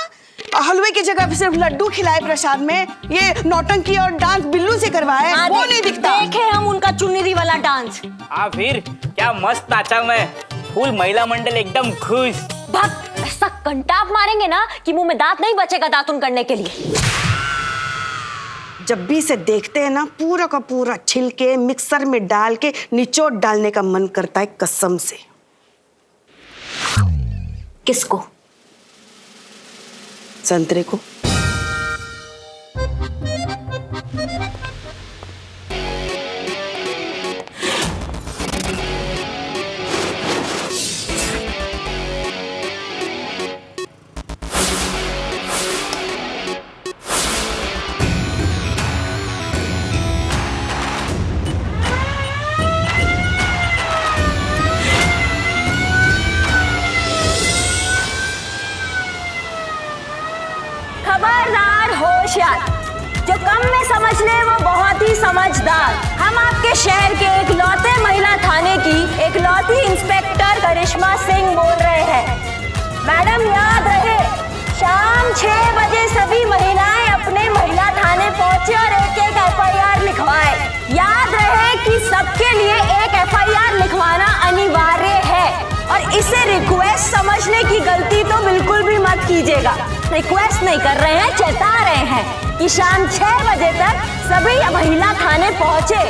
हलवे की जगह सिर्फ लड्डू खिलाए प्रसाद में, ये नौटंकी और डांस बिल्लू से करवाए, वो नहीं दिखता। देखे हम उनका चुनरी वाला डांस। हाँ फिर क्या मस्त नाचा मैं, फुल महिला मंडल एकदम खुश। भक्त ऐसा कंटाप मारेंगे ना कि मुंह में दांत नहीं बचेगा दातुन करने के लिए। जब भी इसे देखते हैं ना, पूरा का पूरा छिलके मिक्सर में डाल के निचोड़ डालने का मन करता है कसम से। किसको? संतरे को। खबरदार, होशियार, जो कम में समझ ले वो बहुत ही समझदार। हम आपके शहर के एकलौते महिला थाने की एकलौती इंस्पेक्टर करिश्मा सिंह बोल रहे हैं। मैडम याद रहे, शाम 6 बजे सभी महिलाएं अपने महिला थाने पहुंचे और एक FIR लिखवाए। याद रहे कि सबके लिए एक FIR लिखवाना अनिवार्य है और इसे रिक्वेस्ट समझने की गलती तो बिल्कुल भी मत कीजिएगा। रिक्वेस्ट नहीं कर रहे हैं, चेता रहे हैं कि शाम 6 बजे तक सभी महिला थाने पहुंचे।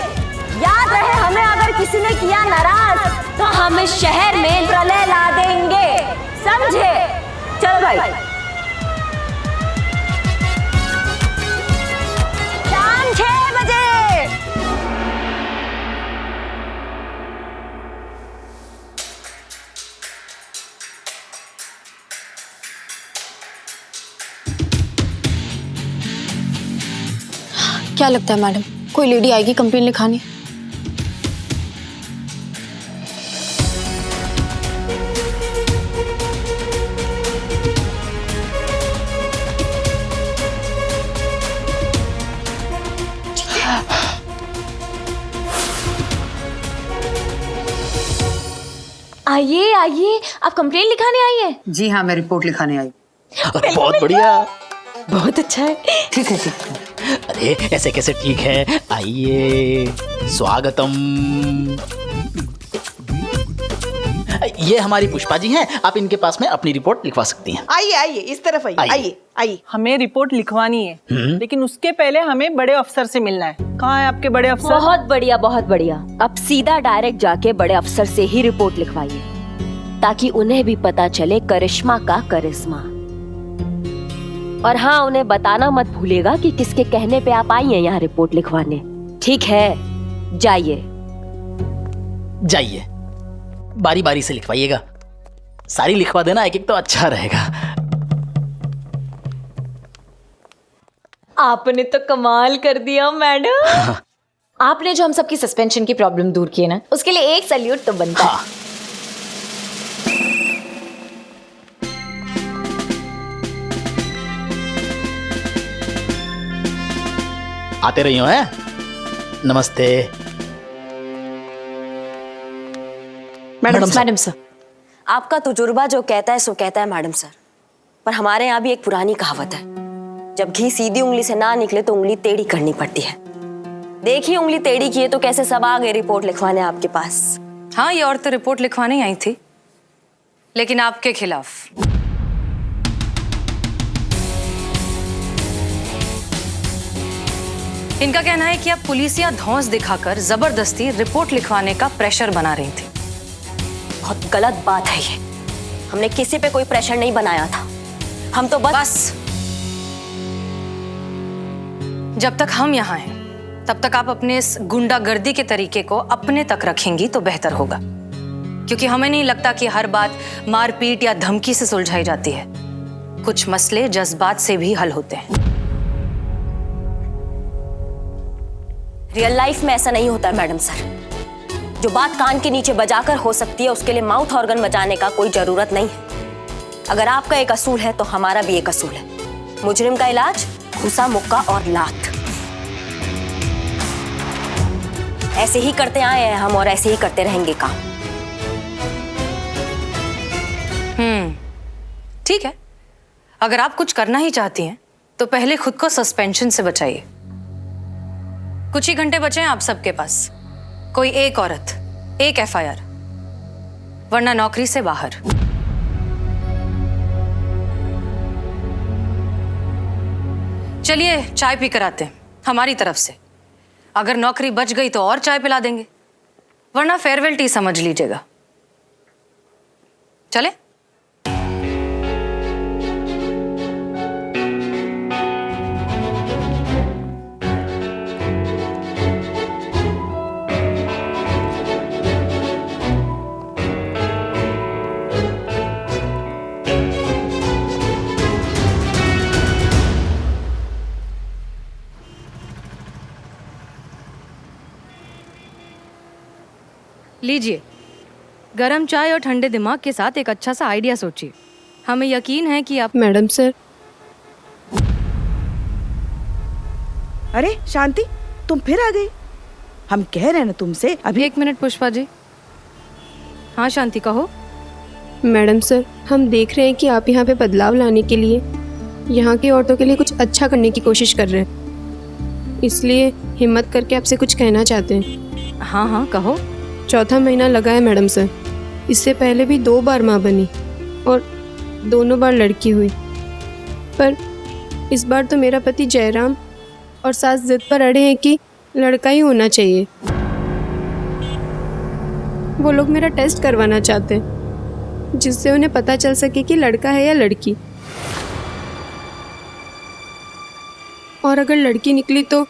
याद रहे, हमें अगर किसी ने किया नाराज तो हम इस शहर में प्रलय ला देंगे, समझे? चलो भाई, शाम 6 बजे। क्या लगता है मैडम, कोई लेडी आएगी कंप्लेन लिखाने? आइए आइए, आप कंप्लेन लिखाने आई हैं? जी हाँ, मैं रिपोर्ट लिखाने आई। बहुत बढ़िया, बहुत अच्छा है। ठीक है, ठीक है। अरे ऐसे कैसे ठीक है, आइए, स्वागतम। ये हमारी पुष्पा जी हैं, आप इनके पास में अपनी रिपोर्ट लिखवा सकती हैं। आइए आइए, इस तरफ आइए, आइए आइए। हमें रिपोर्ट लिखवानी है, लेकिन उसके पहले हमें बड़े अफसर से मिलना है। कहाँ है आपके बड़े अफसर? बहुत बढ़िया, बहुत बढ़िया। अब सीधा डायरेक्ट जाके बड़े अफसर से ही रिपोर्ट लिखवाइए, ताकि उन्हें भी पता चले करिश्मा का करिश्मा। और हाँ, उन्हें बताना मत भूलिएगा कि किसके कहने पे आप आई हैं यहाँ रिपोर्ट लिखवाने। ठीक है, जाइए जाइए, बारी बारी से लिखवाइएगा, सारी लिखवा देना एक एक तो अच्छा रहेगा। आपने तो कमाल कर दिया मैडम। आपने जो हम सबकी सस्पेंशन की प्रॉब्लम दूर की है ना, उसके लिए एक सैल्यूट तो बनता है। आते रही हो, हैं? नमस्ते मैडम सर। आपका तजुर्बा जो कहता है सो कहता है मैडम सर, पर हमारे यहाँ भी एक पुरानी कहावत है, जब घी सीधी उंगली से ना निकले तो उंगली टेढ़ी करनी पड़ती है। देखिए, उंगली टेढ़ी की है तो कैसे सब आ गए रिपोर्ट लिखवाने आपके पास। हाँ, ये औरत रिपोर्ट लिखवाने आई थी, लेकिन आपके खिलाफ। इनका कहना है कि आप पुलिस या धौंस दिखाकर जबरदस्ती रिपोर्ट लिखवाने का प्रेशर बना रही थी। बहुत गलत बात है ये। हमने किसी पे कोई प्रेशर नहीं बनाया था, हम तो बस जब तक हम यहाँ हैं तब तक आप अपने इस गुंडागर्दी के तरीके को अपने तक रखेंगी तो बेहतर होगा, क्योंकि हमें नहीं लगता कि हर बात मारपीट या धमकी से सुलझाई जाती है। कुछ मसले जज्बात से भी हल होते हैं। रियल लाइफ में ऐसा नहीं होता मैडम सर। जो बात कान के नीचे बजाकर हो सकती है उसके लिए माउथ ऑर्गन बजाने का कोई जरूरत नहीं है। अगर आपका एक असूल है तो हमारा भी एक असूल है। मुजरिम का इलाज घुसा, मुक्का और लात। ऐसे ही करते आए हैं हम और ऐसे ही करते रहेंगे काम। ठीक है, अगर आप कुछ करना ही चाहती हैं तो पहले खुद को सस्पेंशन से बचाइए। कुछ ही घंटे बचे हैं आप सबके पास। कोई एक औरत, एक एफआईआर, वरना नौकरी से बाहर। चलिए चाय पी कर आते हैं हमारी तरफ से। अगर नौकरी बच गई तो और चाय पिला देंगे, वरना फेयरवेल टी समझ लीजिएगा। चले? लीजिए, गरम चाय और ठंडे दिमाग के साथ एक अच्छा सा आइडिया सोचिए। हमें यकीन है कि आप। Madam sir. अरे शांति, तुम फिर आ गई। हम कह रहे हैं ना तुमसे अभी। एक मिनट पुष्पा जी। हाँ शांति, कहो। मैडम सर, हम देख रहे हैं कि आप यहाँ पे बदलाव लाने के लिए, यहाँ की औरतों के लिए कुछ अच्छा करने की कोशिश कर रहे हैं। इसलिए हिम्मत करके आपसे कुछ कहना चाहते हैं। हाँ हाँ कहो। चौथा महीना लगा है मैडम सर। इससे पहले भी 2 बार माँ बनी और दोनों बार लड़की हुई, पर इस बार तो मेरा पति जयराम और सास जिद पर अड़े हैं कि लड़का ही होना चाहिए। वो लोग मेरा टेस्ट करवाना चाहते हैं जिससे उन्हें पता चल सके कि लड़का है या लड़की। और अगर लड़की निकली तो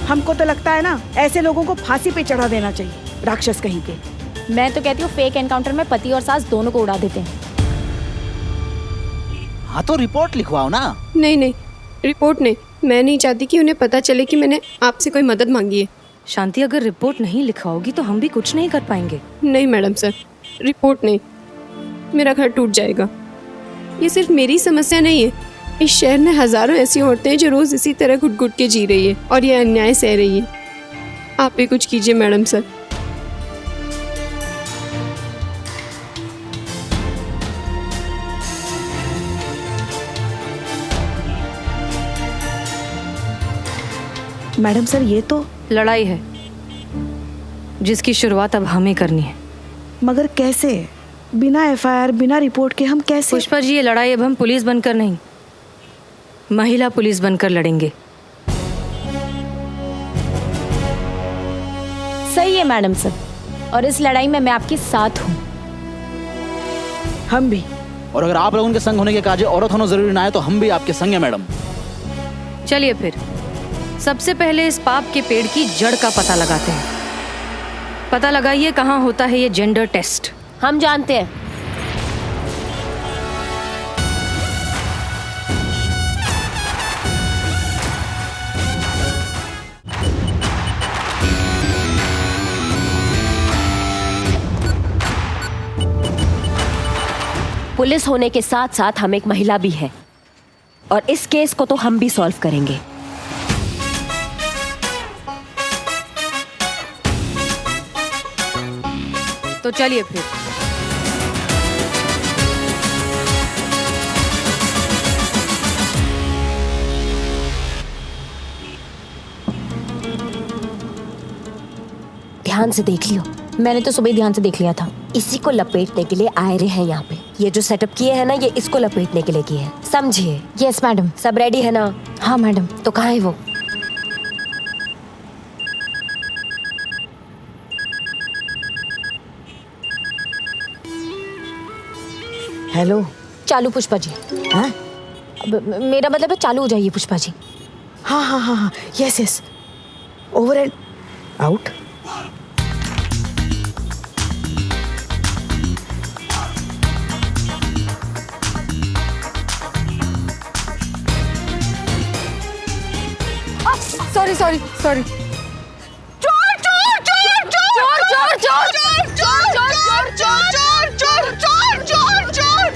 हमको तो लगता है ना ऐसे लोगों को फांसी पे चढ़ा देना चाहिए, राक्षस कहीं के। मैं तो कहती हूँ फेक एनकाउंटर में पति और सास दोनों को उड़ा देते हैं। हाँ तो रिपोर्ट लिखवाओ ना। नहीं नहीं, रिपोर्ट नहीं। मैं नहीं चाहती कि उन्हें पता चले कि मैंने आपसे कोई मदद मांगी है। शांति, अगर रिपोर्ट नहीं लिखवाओगी तो हम भी कुछ नहीं कर पाएंगे। नहीं मैडम सर, रिपोर्ट नहीं। मेरा घर टूट जाएगा। ये सिर्फ मेरी समस्या नहीं है, इस शहर में हजारों ऐसी औरतें हैं जो रोज इसी तरह घुट घुट के जी रही है और ये अन्याय सह रही है। आप भी कुछ कीजिए मैडम सर। मैडम सर, ये तो लड़ाई है जिसकी शुरुआत अब हमें करनी है। मगर कैसे? बिना एफआईआर, बिना रिपोर्ट के हम कैसे? पुष्पा जी, ये लड़ाई अब हम पुलिस बनकर नहीं, महिला पुलिस बनकर लड़ेंगे। सही है मैडम सर, और इस लड़ाई में मैं आपके साथ हूँ। हम भी। और अगर आप लोगों के संग होने के काजे औरत होना जरूरी ना है तो हम भी आपके संग हैं मैडम। चलिए फिर सबसे पहले इस पाप के पेड़ की जड़ का पता लगाते हैं। पता लगाइए कहाँ होता है ये जेंडर टेस्ट। हम जानते हैं। पुलिस होने के साथ साथ हम एक महिला भी है और इस केस को तो हम भी सॉल्व करेंगे। तो चलिए फिर। ध्यान से देख लियो। मैंने तो सुबह ध्यान से देख लिया था। इसी को लपेटने के लिए आए रहे हैं यहाँ पे। ये जो सेटअप किए हैं ना, ये इसको लपेटने के लिए किए हैं, समझिए। Yes madam. सब रेडी है ना? हाँ मैडम। तो कहाँ है वो? हेलो। चालू पुष्पा जी। हाँ? मेरा मतलब है चालू हो जाइए पुष्पा जी। हाँ हाँ हाँ हाँ, yes yes, over and out. Sorry sorry sorry. चोर चोर चोर चोर चोर चोर चोर चोर चोर चोर चोर चोर चोर।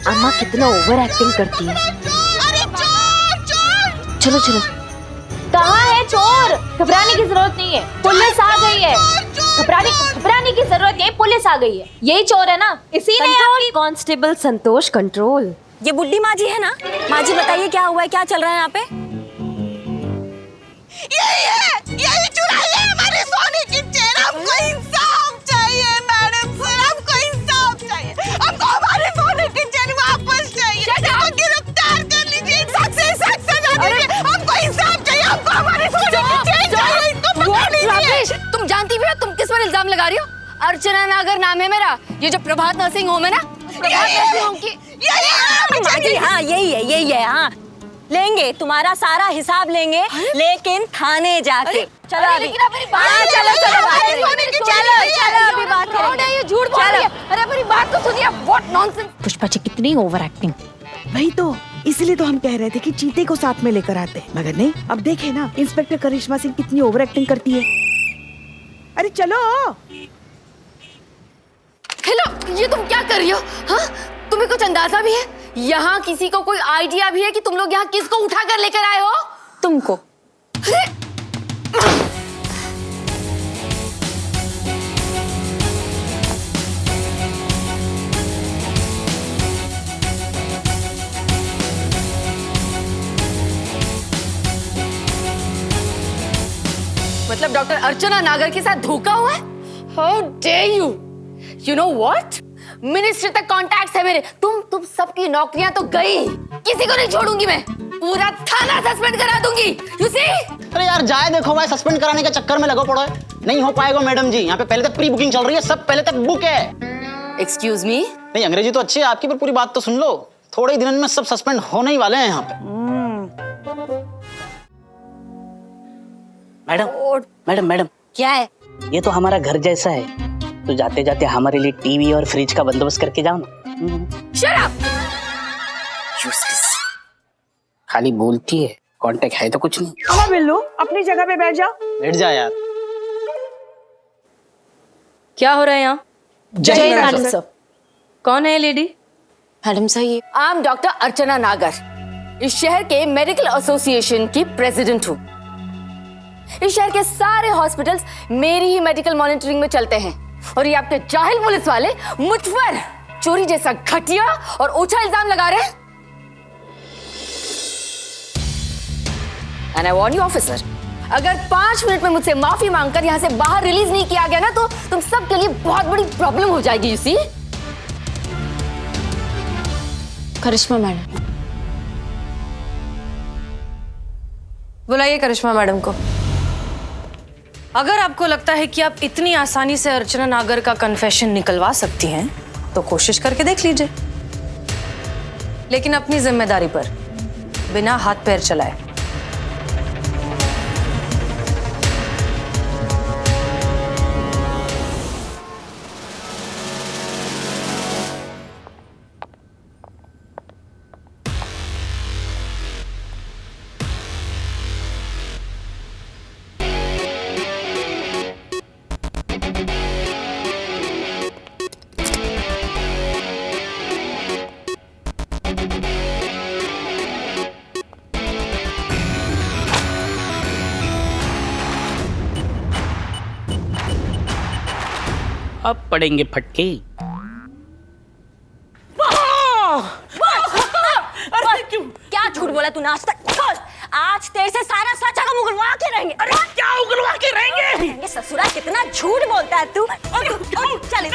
अम्मा कितना ओवर एक्टिंग करती है। अरे चोर चोर। चलो चलो। कहाँ है चोर? घबराने की जरूरत नहीं है, पुलिस आ गई है। घबराने की जरूरत नहीं है, पुलिस आ गई है। यही चोर है ना, इसी ने। कांस्टेबल संतोष कंट्रोल। ये बुड्ढी माँ जी है ना? माँ जी बताइए क्या हुआ है, क्या चल रहा है यहाँ पे? यही चुराई है हमारे सोने की चेन। हमको इंसाफ चाहिए मैडम सर, हमको इंसाफ चाहिए। हमको हमारे सोने की चेन वापस चाहिए। हमको गिरफ्तार कर लीजिए, सख्त सजा दीजिए। हमको इंसाफ चाहिए, हमको हमारे सोने की चेन चाहिए। इनको पकड़ लीजिए। तुम जानती भी हो तुम किस पर इल्जाम लगा रही हो? अर्चना नागर नाम है मेरा। ये जो प्रभात नर्सिंग होम है ना, प्रभात नर्सिंग होम की हाँ यही है। हाँ लेंगे, तुम्हारा सारा हिसाब लेंगे, लेकिन थाने जाके। चलो अभी अभी बात करेंगे। ये झूठ बोल रही है। अरे मेरी बात तो सुनिए। What nonsense. पुष्पा जी कितनी ओवर एक्टिंग। वही तो, इसलिए तो हम कह रहे थे कि चीते को साथ में लेकर आते, मगर नहीं। अब देखे ना इंस्पेक्टर करिश्मा सिंह कितनी ओवर एक्टिंग करती है। अरे चलो। हेलो, ये तुम क्या कर रही हो? हाँ, तुम्हें कुछ अंदाजा भी है? यहाँ किसी को कोई आइडिया भी है कि तुम लोग यहाँ किसको उठा कर लेकर आए हो? तुमको। मतलब डॉक्टर अर्चना नागर के साथ धोखा हुआ है? How dare you? You know what? Ministry तक कॉन्टैक्ट है मेरे। तुम सबकी नौकरियां तो गई, किसी को नहीं छोड़ूंगी मैं। पूरा थाना सस्पेंड करा दूंगी। You see? अरे यार जाए देखो भाई, सस्पेंड कराने के चक्कर में लगो पड़ो है। नहीं हो पाएगा मैडम जी, यहाँ पे पहले तक प्री बुकिंग चल रही है, सब पहले तक बुक है। Excuse me? नहीं अंग्रेजी तो अच्छी है आपकी, पर पूरी बात तो सुन लो। थोड़े ही दिनों में सब सस्पेंड होने ही वाले हैं यहाँ पे। मैडम क्या है? ये तो हमारा घर जैसा है, तो जाते जाते हमारे लिए टीवी और फ्रिज का बंदोबस्त करके जाओ ना। Shut up! खाली बोलती है, कांटेक्ट है तो कुछ नहीं। हाँ बिल्लू, अपनी जगह पे बैठ जा। बैठ जा यार। क्या हो रहा है यहाँ? जय मैडम सर। कौन है लेडी? मैडम सर ये आई एम डॉक्टर अर्चना नागर। इस शहर के मेडिकल एसोसिएशन की प्रेसिडेंट हूँ। इस शहर के सारे हॉस्पिटल्स मेरी ही मेडिकल मॉनिटरिंग में चलते हैं, और ये आपके जाहिल पुलिस वाले मुझ पर चोरी जैसा घटिया और ओछा इल्जाम लगा रहे हैं। And I warn you officer, अगर 5 मिनट में मुझसे माफी मांगकर यहाँ से बाहर रिलीज नहीं किया गया ना, तो तुम सबके लिए बहुत बड़ी प्रॉब्लम हो जाएगी। You see? करिश्मा मैडम। बुलाइए करिश्मा मैडम को। अगर आपको लगता है कि आप इतनी आसानी से अर्चना नागर का कन्फेशन निकलवा सकती हैं, तो कोशिश करके देख लीजिए, लेकिन अपनी जिम्मेदारी पर, बिना हाथ पैर चलाए। अब पड़ेंगे फटके। क्या झूठ बोला तूने आज तक? आज तेरे से सारा सच आगा उगलवा के रहेंगे। अरे क्या उगलवा के रहेंगे? ससुरा कितना झूठ बोलता है तू। चल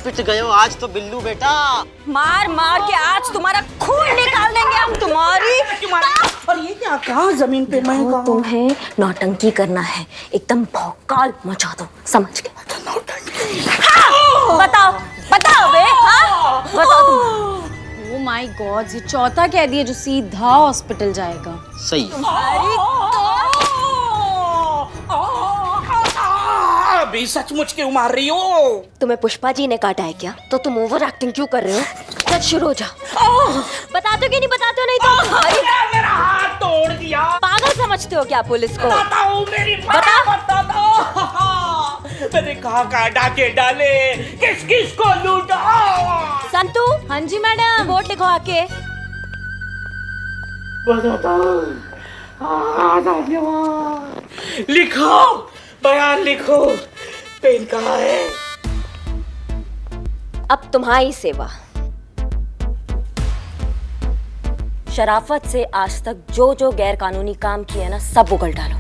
पिट गए हो आज तो बिल्लू बेटा। मार मार के आज तुम्हारा खून निकाल देंगे हम तुम्हारी। और ये क्या कहाँ जमीन पे मैं कहाँ? तुम्हें नौटंकी करना है, एकदम भौकाल मचा दो, समझ गए? हाँ! बताओ बताओ बे, हाँ? बताओ तुम। Oh my God, ये चौथा कह दिया जो सीधा हॉस्पिटल जाएगा। सही। अभी सचमुच क्यों मार रही हो? तुम्हें पुष्पा जी ने काटा है क्या? तो तुम ओवर एक्टिंग क्यों कर रहे हो? सच शुरू हो जाओ। बताते हो कि नहीं बताते हो? नहीं तो मेरा हाथ तोड़ दिया। पागल समझते हो क्या पुलिस को? बताता हूँ, मेरी बताता हूँ। मैंने कहाँ डाके डाले, किस किस को लूटा। संतू। हाँ जी मैडम। रिपोर्ट लिखो आके। बताता हूँ। लिखो, बयान लिखो। पेन कहाँ है? अब तुम्हारी सेवा। शराफत से आज तक जो जो गैर कानूनी काम किए ना सब उगल डालो,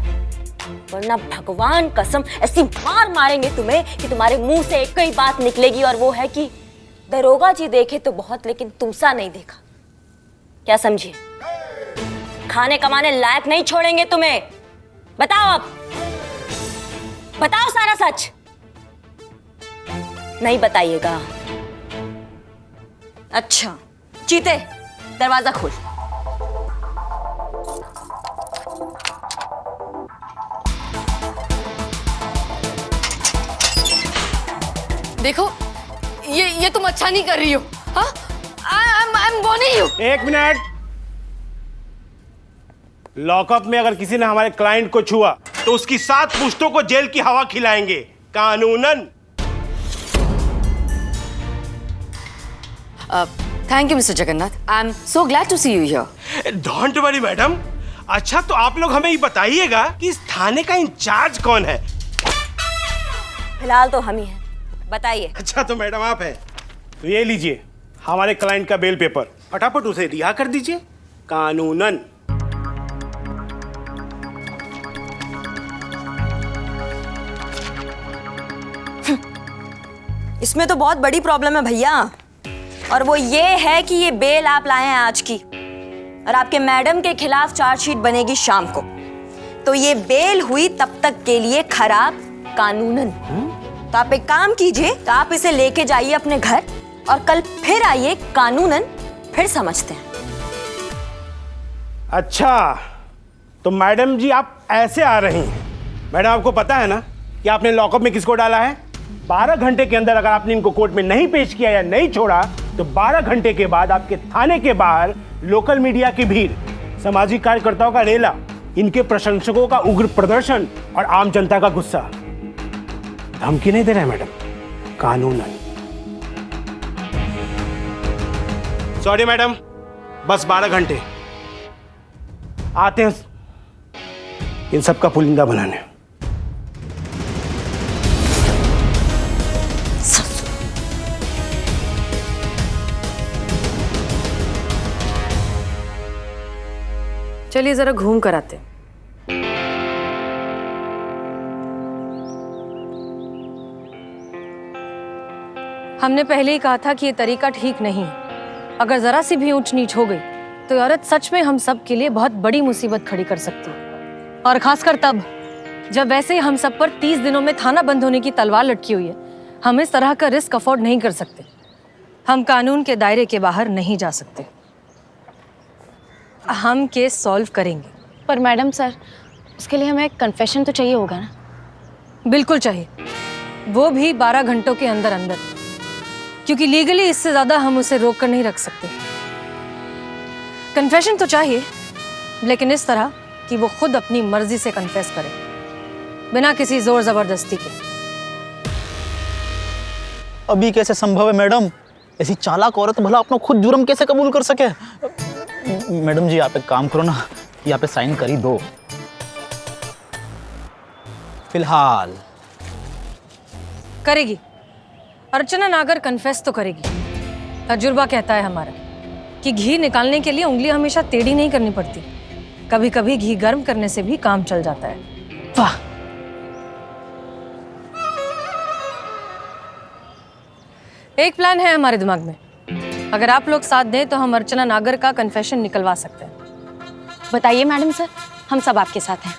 वरना भगवान कसम ऐसी मार मारेंगे तुम्हें कि तुम्हारे मुंह से एक ही बात निकलेगी, और वो है कि दरोगा जी देखे तो बहुत लेकिन तुमसा नहीं देखा। क्या समझिए? खाने कमाने लायक नहीं छोड़ेंगे तुम्हें। बताओ अब, बताओ सारा सच। नहीं बताइएगा? अच्छा, चीते दरवाजा खोल। देखो, ये तुम अच्छा नहीं कर रही हो। हाँ, आई एम वार्निंग यू। एक मिनट। लॉकअप में अगर किसी ने हमारे क्लाइंट को छुआ तो उसकी 7 पुश्तों को जेल की हवा खिलाएंगे कानूनन। Thank you mister Jagannath, I am so glad to see you here. Don't worry madam. अच्छा, तो आप लोग हमें ये बताइएगा कि इस थाने का इंचार्ज कौन है? फिलहाल तो हम ही हैं, बताइए। अच्छा, तो मैडम आप हैं, तो ये लीजिए हमारे क्लाइंट का बेल पेपर, फटाफट उसे रिहा कर दीजिए कानूनन। इसमें तो बहुत बड़ी प्रॉब्लम है भैया, और वो ये है कि ये बेल आप लाए हैं आज की, और आपके मैडम के खिलाफ चार्जशीट बनेगी शाम को, तो ये बेल हुई तब तक के लिए खराब कानूनन। तो आप एक काम कीजिए, तो आप इसे लेके जाइए अपने घर और कल फिर आइए कानूनन, फिर समझते हैं। अच्छा, तो मैडम जी आप ऐसे आ रही हैं। मैडम, आपको पता है ना कि आपने लॉकअप में किसको डाला है? 12 घंटे के अंदर अगर आपने इनको कोर्ट में नहीं पेश किया या नहीं छोड़ा तो 12 घंटे के बाद आपके थाने के बाहर लोकल मीडिया की भीड़, सामाजिक कार्यकर्ताओं का रेला, इनके प्रशंसकों का उग्र प्रदर्शन और आम जनता का गुस्सा। धमकी नहीं दे रहे मैडम, कानूनन। सॉरी मैडम, बस 12 घंटे। आते हैं इन सबका पुलिंदा बनाने। चलिए जरा घूम कर आते। हमने पहले ही कहा था कि ये तरीका ठीक नहीं है। अगर जरा सी भी ऊंच नीच हो गई तो औरत सच में हम सब के लिए बहुत बड़ी मुसीबत खड़ी कर सकती है, और खासकर तब जब वैसे ही हम सब पर 30 दिनों में थाना बंद होने की तलवार लटकी हुई है। हम इस तरह का रिस्क अफोर्ड नहीं कर सकते। हम कानून के दायरे के बाहर नहीं जा सकते। हम केस सॉल्व करेंगे। पर मैडम सर, उसके लिए हमें एक कन्फेशन तो चाहिए होगा ना? बिल्कुल चाहिए, वो भी 12 घंटों के अंदर अंदर, क्योंकि लीगली इससे ज्यादा हम उसे रोक कर नहीं रख सकते। कन्फेशन तो चाहिए, लेकिन इस तरह कि वो खुद अपनी मर्जी से कन्फेस करे, बिना किसी जोर जबरदस्ती के। अभी कैसे संभव है मैडम? ऐसी चालाक औरत भला अपना खुद जुर्म कैसे कबूल कर सके? मैडम जी, आप एक काम करो ना, यहाँ पे साइन कर ही दो फिलहाल। करेगी अर्चना नागर, कन्फेस तो करेगी। तजुर्बा कहता है हमारा कि घी निकालने के लिए उंगली हमेशा टेढ़ी नहीं करनी पड़ती, कभी कभी घी गर्म करने से भी काम चल जाता है। वाह! एक प्लान है हमारे दिमाग में। अगर आप लोग साथ दें तो हम अर्चना नागर का कन्फेशन निकलवा सकते हैं। बताइए मैडम सर, हम सब आपके साथ हैं।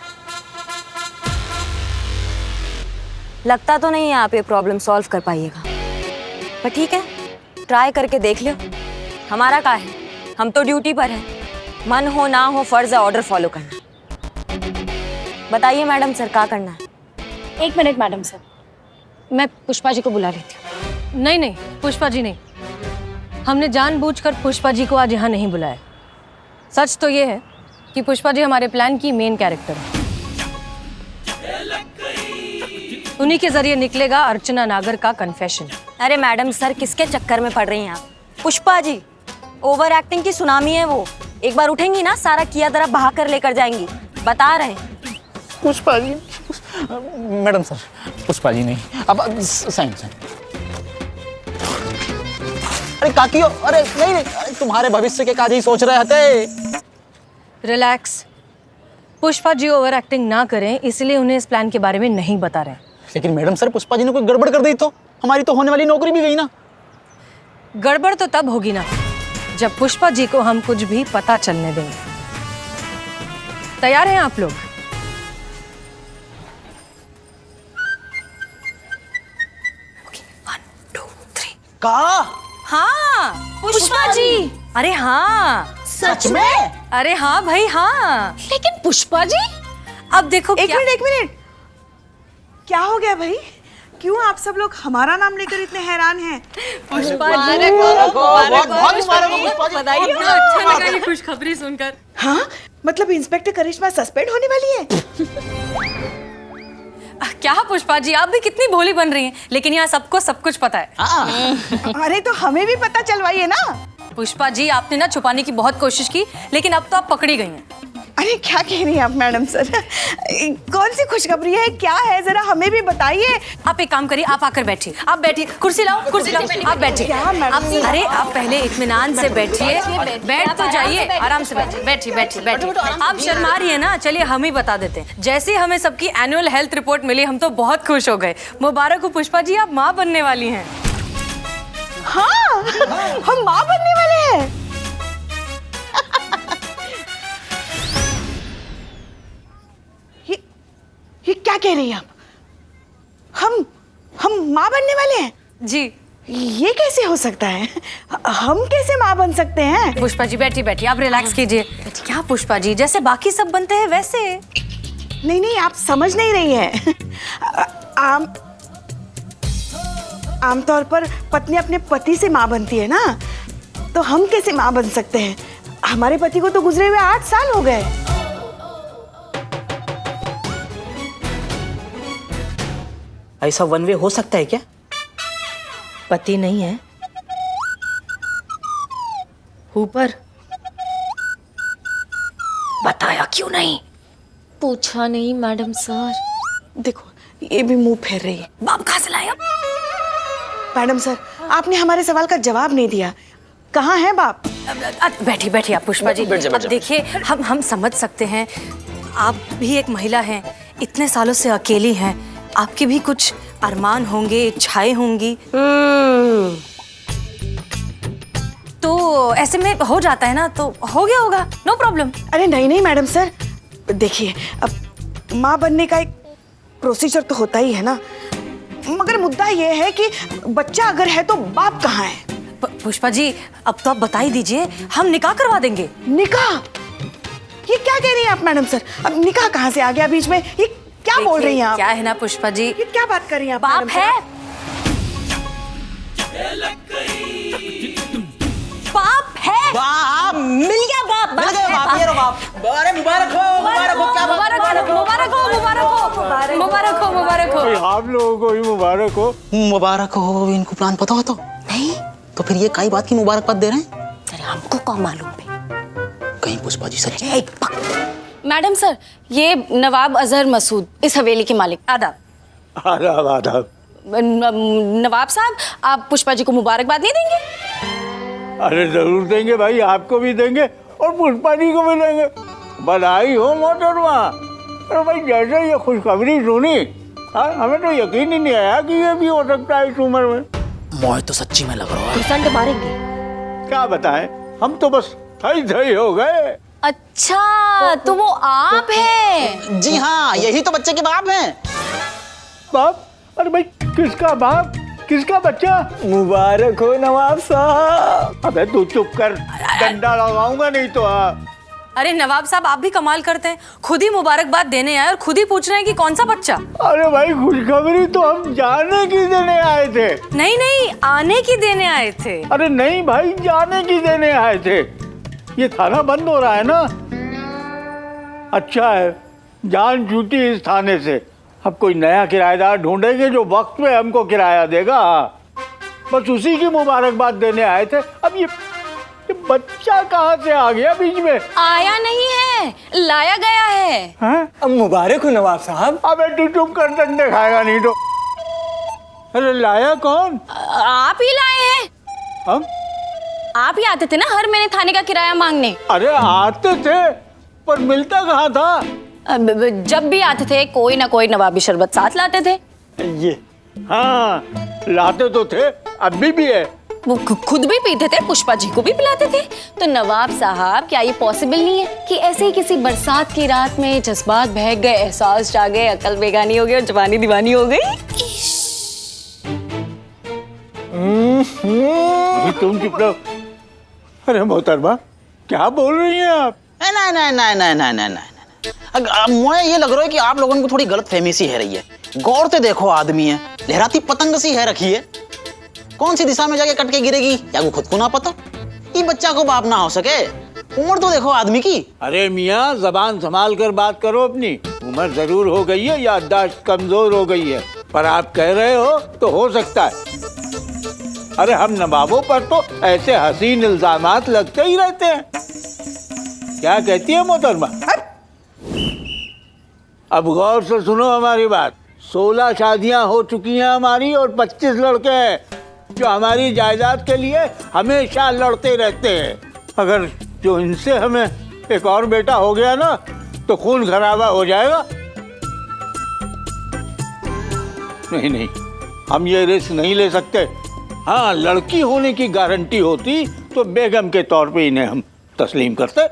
लगता तो नहीं है आप ये प्रॉब्लम सॉल्व कर पाइएगा, पर ठीक है, ट्राई करके देख लो। हमारा क्या है, हम तो ड्यूटी पर हैं। मन हो ना हो फर्ज है ऑर्डर फॉलो करना। बताइए मैडम सर, क्या करना है? 1 मिनट मैडम सर, मैं पुष्पा जी को बुला लेती हूँ। नहीं नहीं, पुष्पा जी नहीं, हमने जानबूझकर पुष्पा जी को आज यहाँ नहीं बुलाया। सच तो ये है कि पुष्पा जी हमारे प्लान की मेन कैरेक्टर है। उन्हीं के जरिए निकलेगा अर्चना नागर का कन्फेशन। अरे मैडम सर, किसके चक्कर में पड़ रही हैं आप? पुष्पा जी ओवर एक्टिंग की सुनामी है वो। एक बार उठेंगी ना, सारा किया तरह बहा कर लेकर जाएंगी, बता रहे हैं। पुष्पा जी, मैडम सर, पुष्पा जी नहीं। अब साइन। अरे काकियो, अरे नहीं, तुम्हारे भविष्य के काज ही सोच रहे थे। रिलैक्स। पुष्पा जी ओवर एक्टिंग ना करें, इसलिए उन्हें इस प्लान के बारे में नहीं बता रहे। लेकिन मैडम सर, पुष्पा जी ने कोई गड़बड़ कर दी तो हमारी तो होने वाली नौकरी भी गई ना। गड़बड़ तो तब होगी ना जब पुष्पा जी को हम कुछ भी पता चलने देंगे। तैयार हैं आप लोग? का? हाँ पुष्पा जी। अरे हाँ, सच में? अरे हाँ भाई हाँ। लेकिन पुष्पा जी, अब देखो एक मिनट, क्या हो गया भाई? क्यों आप सब लोग हमारा नाम लेकर इतने हैरान हैं? पुष्पा जी, बधाई। अच्छा लगा ये खुशखबरी सुनकर। हाँ, मतलब इंस्पेक्टर करिश्मा सस्पेंड होने वाली है? क्या पुष्पा जी, आप भी कितनी भोली बन रही हैं, लेकिन यहाँ सबको सब कुछ पता है। अरे तो हमें भी पता चलवाइए ना। पुष्पा जी, आपने ना छुपाने की बहुत कोशिश की, लेकिन अब तो आप पकड़ी गई हैं। अरे क्या कह रही हैं आप मैडम सर? कौन सी खुशखबरी है, क्या है, जरा हमें भी बताइए। आप एक काम करिए, आप आकर बैठिए। आप बैठिए, कुर्सी लाओ, आप बैठिए। अरे आप पहले इत्मीनान से बैठिए, बैठ तो जाइए, आराम से बैठिए। आप शर्मा रही है ना, चलिए हम ही बता देते हैं। जैसे ही हमें सबकी एनुअल हेल्थ रिपोर्ट मिली, हम तो बहुत खुश हो गए। मुबारक हो पुष्पा जी, आप माँ बनने वाली हैं। हाँ, हम माँ बनने वाले हैं। ये क्या कह रही हैं आप? हम माँ बनने वाले हैं? जी। ये कैसे हो सकता है? हम कैसे माँ बन सकते हैं? पुष्पा जी बैठिए, आप रिलैक्स कीजिए। क्या पुष्पा जी, जैसे बाकी सब बनते हैं वैसे। नहीं, आप समझ नहीं रही हैं। आमतौर पर पत्नी अपने पति से माँ बनती है ना, तो हम कैसे माँ बन सकते हैं? हमारे पति को तो गुजरे हुए 8 साल हो गए। ऐसा वन वे हो सकता है क्या? पति नहीं है, ऊपर। बताया क्यों नहीं? पूछा नहीं मैडम सर। देखो, ये भी मुंह फेर रही है। बाप कहाँ से लाया? मैडम सर, आपने हमारे सवाल का जवाब नहीं दिया। कहाँ है बाप? बैठिए आप पुष्पा जी। अब देखिए, हम समझ सकते हैं, आप भी एक महिला हैं, इतने सालों से अकेली हैं, आपके भी कुछ अरमान होंगे, इच्छाएं होंगी। तो ऐसे में हो जाता है ना, तो हो गया होगा, नो प्रॉब्लम। अरे नहीं मैडम सर, देखिए, अब माँ बनने का एक प्रोसीजर तो होता ही है ना, मगर मुद्दा ये है कि बच्चा अगर है तो बाप कहाँ है? पुष्पा जी, अब तो आप बता ही दीजिए, हम निकाह करवा देंगे। निकाह? ये क्या कह रही हैं आप मैडम सर? अब निकाह कहाँ से आ गया बीच में? ये क्या बोल रही हैं आप? क्या है ना पुष्पा जी, ये क्या बात कर रही हैं आप? बाप है, बाप है, बाप मिल गया, बाप मिल गया, बाप ये रो बाप। अरे मुबारक हो, क्या मुबारक हो। आप लोगों को भी मुबारक हो। मुबारक हो। इनको प्लान पता हो तो नहीं, तो फिर ये कई बात की मुबारकबाद दे रहे हैं? अरे हमको कौन मालूम है? कहीं पुष्पा जी सच्ची? मैडम सर, ये नवाब अजहर मसूद, इस हवेली के मालिक। आदाब। आदाब। नवाब साहब, आप पुष्पा जी को मुबारकबाद नहीं देंगे? अरे जरूर देंगे भाई, आपको भी देंगे और पुष्पा जी को भी देंगे। बधाई हो मोहतरमा। अरे भाई, जैसे ये खुशखबरी सुनी, हमें तो यकीन ही नहीं आया कि ये भी हो सकता है इस उम्र में। मोह तो सच्ची में लग रहा है। घुसंड मारेंगे। क्या बताएं, हम तो बस थई हो गए। अच्छा, तो वो आप हैं? जी हाँ, यही तो बच्चे के बाप हैं। बाप? अरे भाई, किसका बाप, किसका बच्चा? मुबारक हो नवाब साहब। अबे तू चुप कर, डंडा लगाऊंगा नहीं तो। अरे नवाब साहब, आप भी कमाल करते हैं, खुद ही मुबारकबाद देने आए और खुद ही पूछ रहे हैं कि कौन सा बच्चा। अरे भाई, खुशखबरी तो हम जाने की देने आए थे। नहीं नहीं, आने की देने आए थे। अरे नहीं भाई, जाने की देने आए थे। ये थाना बंद हो रहा है ना। अच्छा है, जान छूटी इस थाने से। अब कोई नया किराएदार ढूंढेंगे जो वक्त पे हमको किराया देगा। बस उसी की मुबारकबाद देने आए थे। अब ये बच्चा कहाँ से आ गया बीच में? आया नहीं है, लाया गया है। हैं? अब मुबारक हो नवाब साहब। अबे तू चुप कर, डंडे खाएगा नहीं तो। अरे लाया कौन? आप ही लाए हैं। हम? आप ही आते थे ना हर महीने थाने का किराया मांगने। अरे आते थे, पर मिलता कहाँ था? जब भी आते थे कोई ना कोई नवाबी शरबत साथ लाते थे। ये हाँ, लाते तो थे, अभी भी है। वो खुद भी पीते थे, पुष्पा जी को भी पिलाते थे। तो नवाब साहब, क्या ये पॉसिबल नहीं है कि ऐसे ही किसी बरसात की रात में जज्बात बहक गए, एहसास जागे, अकल बेगानी हो गई और जवानी दीवानी हो गई? तुम चुप रहो। अरे मोहतरमा, क्या बोल रही हैं आप? नहीं नहीं नहीं नहीं नहीं नहीं नहीं, मुझे ये लग रहा है कि आप लोगों को थोड़ी गलत फहमी सी है रही है। गौर से देखो, आदमी है, लहराती पतंग सी है रखी है। कौन सी दिशा में जाके कट के गिरेगी या वो खुद को ना पता। ये बच्चा को बाप ना हो सके। उम्र तो देखो आदमी की। अरे मियाँ, जबान संभाल कर बात करो अपनी। उम्र जरूर हो गई है, याददाश्त कमजोर हो गई है, पर आप कह रहे हो तो हो सकता है। अरे हम नवाबों पर तो ऐसे हसीन इल्जामात लगते ही रहते हैं। क्या कहती है मोहतरमा? अब गौर से सुनो हमारी बात। 16 शादियां हो चुकी हैं हमारी और 25 लड़के हैं जो हमारी जायदाद के लिए हमेशा लड़ते रहते हैं। अगर जो इनसे हमें एक और बेटा हो गया ना, तो खून खराबा हो जाएगा। नहीं नहीं, हम ये रिस्क नहीं ले सकते। हाँ, लड़की होने की गारंटी होती तो बेगम के तौर पे इन्हें हम तस्लीम करते,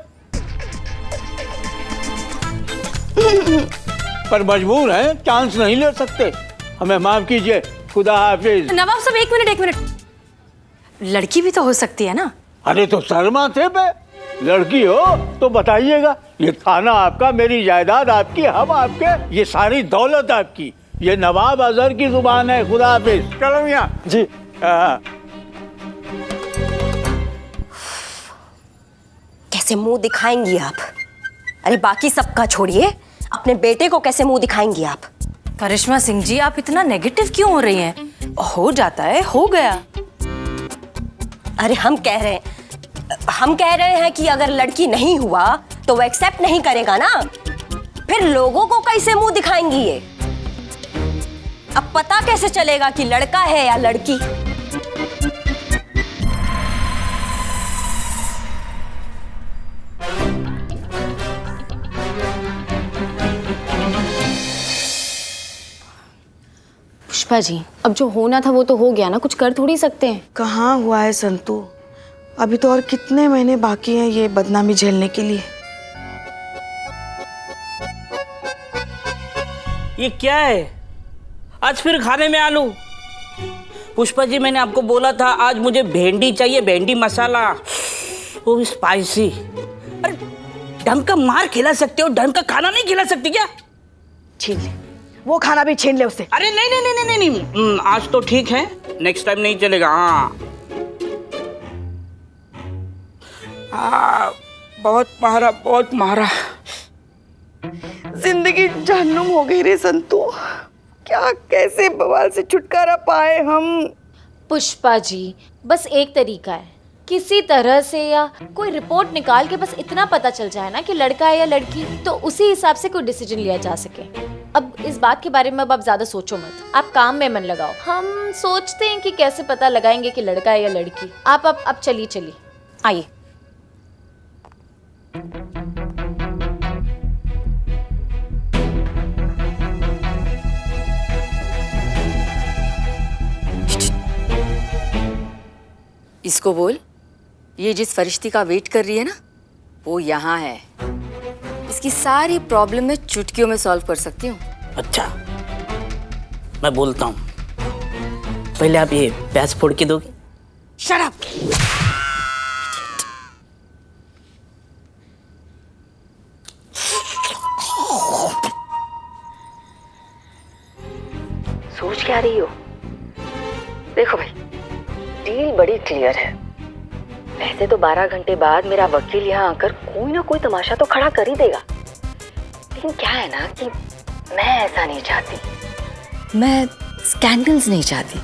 पर मजबूर हैं, चांस नहीं ले सकते। हमें माफ कीजिए, खुदा हाफिज। नवाब साहब, एक मिनट, लड़की भी तो हो सकती है ना? अरे तो शर्मा थे पे, लड़की हो तो बताइएगा। ये थाना आपका, मेरी जायदाद आपकी, हम आपके, ये सारी दौलत आपकी। ये नवाब अजहर की जुबान है। खुदा हाफिज। चलो मियां जी। कैसे मुंह दिखाएंगी आप? अरे बाकी सबका छोड़िए, अपने बेटे को कैसे मुंह दिखाएंगी आप? करिश्मा सिंह जी, आप इतना नेगेटिव क्यों हो रही हैं? हो जाता है, हो गया। अरे हम कह रहे हैं कि अगर लड़की नहीं हुआ तो वो एक्सेप्ट नहीं करेगा ना, फिर लोगों को कैसे मुंह दिखाएंगी ये? अब पता कैसे चलेगा कि लड़का है या लड़की? पुष्पा जी, अब जो होना था वो तो हो गया ना, कुछ कर थोड़ी सकते हैं। कहाँ हुआ है संतू? अभी तो और कितने महीने बाकी हैं ये बदनामी झेलने के लिए। ये क्या है? आज फिर खाने में आलू? पुष्पा जी, मैंने आपको बोला था आज मुझे भेंडी चाहिए, भेंडी मसाला, वो भी स्पाइसी। अरे ढंग का मार खिला सकते हो, ढंग का खाना नहीं खिला सकती क्या? छीन ले वो खाना, भी छीन ले उससे। अरे नहीं नहीं नहीं नहीं नहीं, आज तो ठीक है, नेक्स्ट टाइम नहीं चलेगा। हाँ, बहुत मारा, बहुत मारा। जिंदगी जहन्नुम हो गई रे संतू। क्या, कैसे बवाल से छुटकारा पाए हम? पुष्पा जी, बस एक तरीका है, किसी तरह से या कोई रिपोर्ट निकाल के बस इतना पता चल जाए ना कि लड़का है या लड़की, तो उसी हिसाब से कोई डिसीजन लिया जा सके। अब इस बात के बारे में अब आप ज्यादा सोचो मत, आप काम में मन लगाओ। हम सोचते हैं कि कैसे पता लगाएंगे कि लड़का है या लड़की। आप अब चलिए आइए। इसको बोल, ये जिस फरिश्ती का वेट कर रही है ना, वो यहाँ है। इसकी सारी प्रॉब्लम मैं चुटकियों में सॉल्व कर सकती हूँ। अच्छा, मैं बोलता हूँ, पहले आप ये प्याज फोड़ के दोगे? Shut up. आ रही हो? देखो भाई, डील बड़ी क्लियर है। वैसे तो 12 घंटे बाद मेरा वकील यहाँ आकर कोई ना कोई तमाशा तो खड़ा कर ही देगा, लेकिन क्या है ना कि मैं ऐसा नहीं चाहती। मैं स्कैंडल्स नहीं चाहती,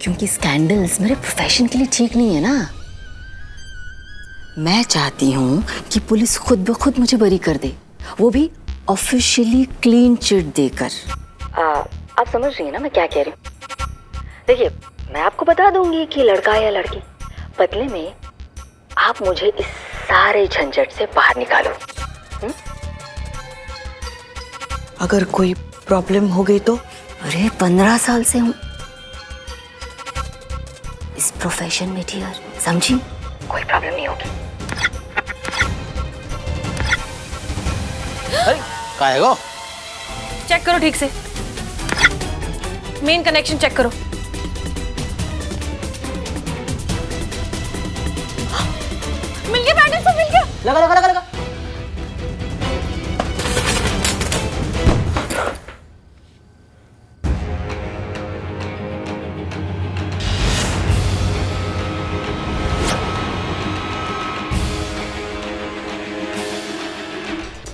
क्योंकि स्कैंडल्स मेरे प्रोफेशन के लिए ठीक नहीं है ना। मैं चाहती हूँ कि पुलिस खुद ब खुद मुझे बरी कर दे, वो भी ऑफिशियली क्लीन चिट देकर। आप समझ रही हैं ना मैं क्या कह रही हूँ? देखिए, मैं आपको बता दूंगी कि लड़का है या लड़की, बदले में आप मुझे इस सारे झंझट से बाहर निकालो। अगर कोई प्रॉब्लम हो गई तो? अरे 15 साल से हूँ इस प्रोफेशन में डियर, समझी? कोई प्रॉब्लम नहीं होगी। काहे गो? चेक करो ठीक से, मेन कनेक्शन चेक करो। मिल गया मैडम, सब मिल गया। लगा लगा लगा लगा।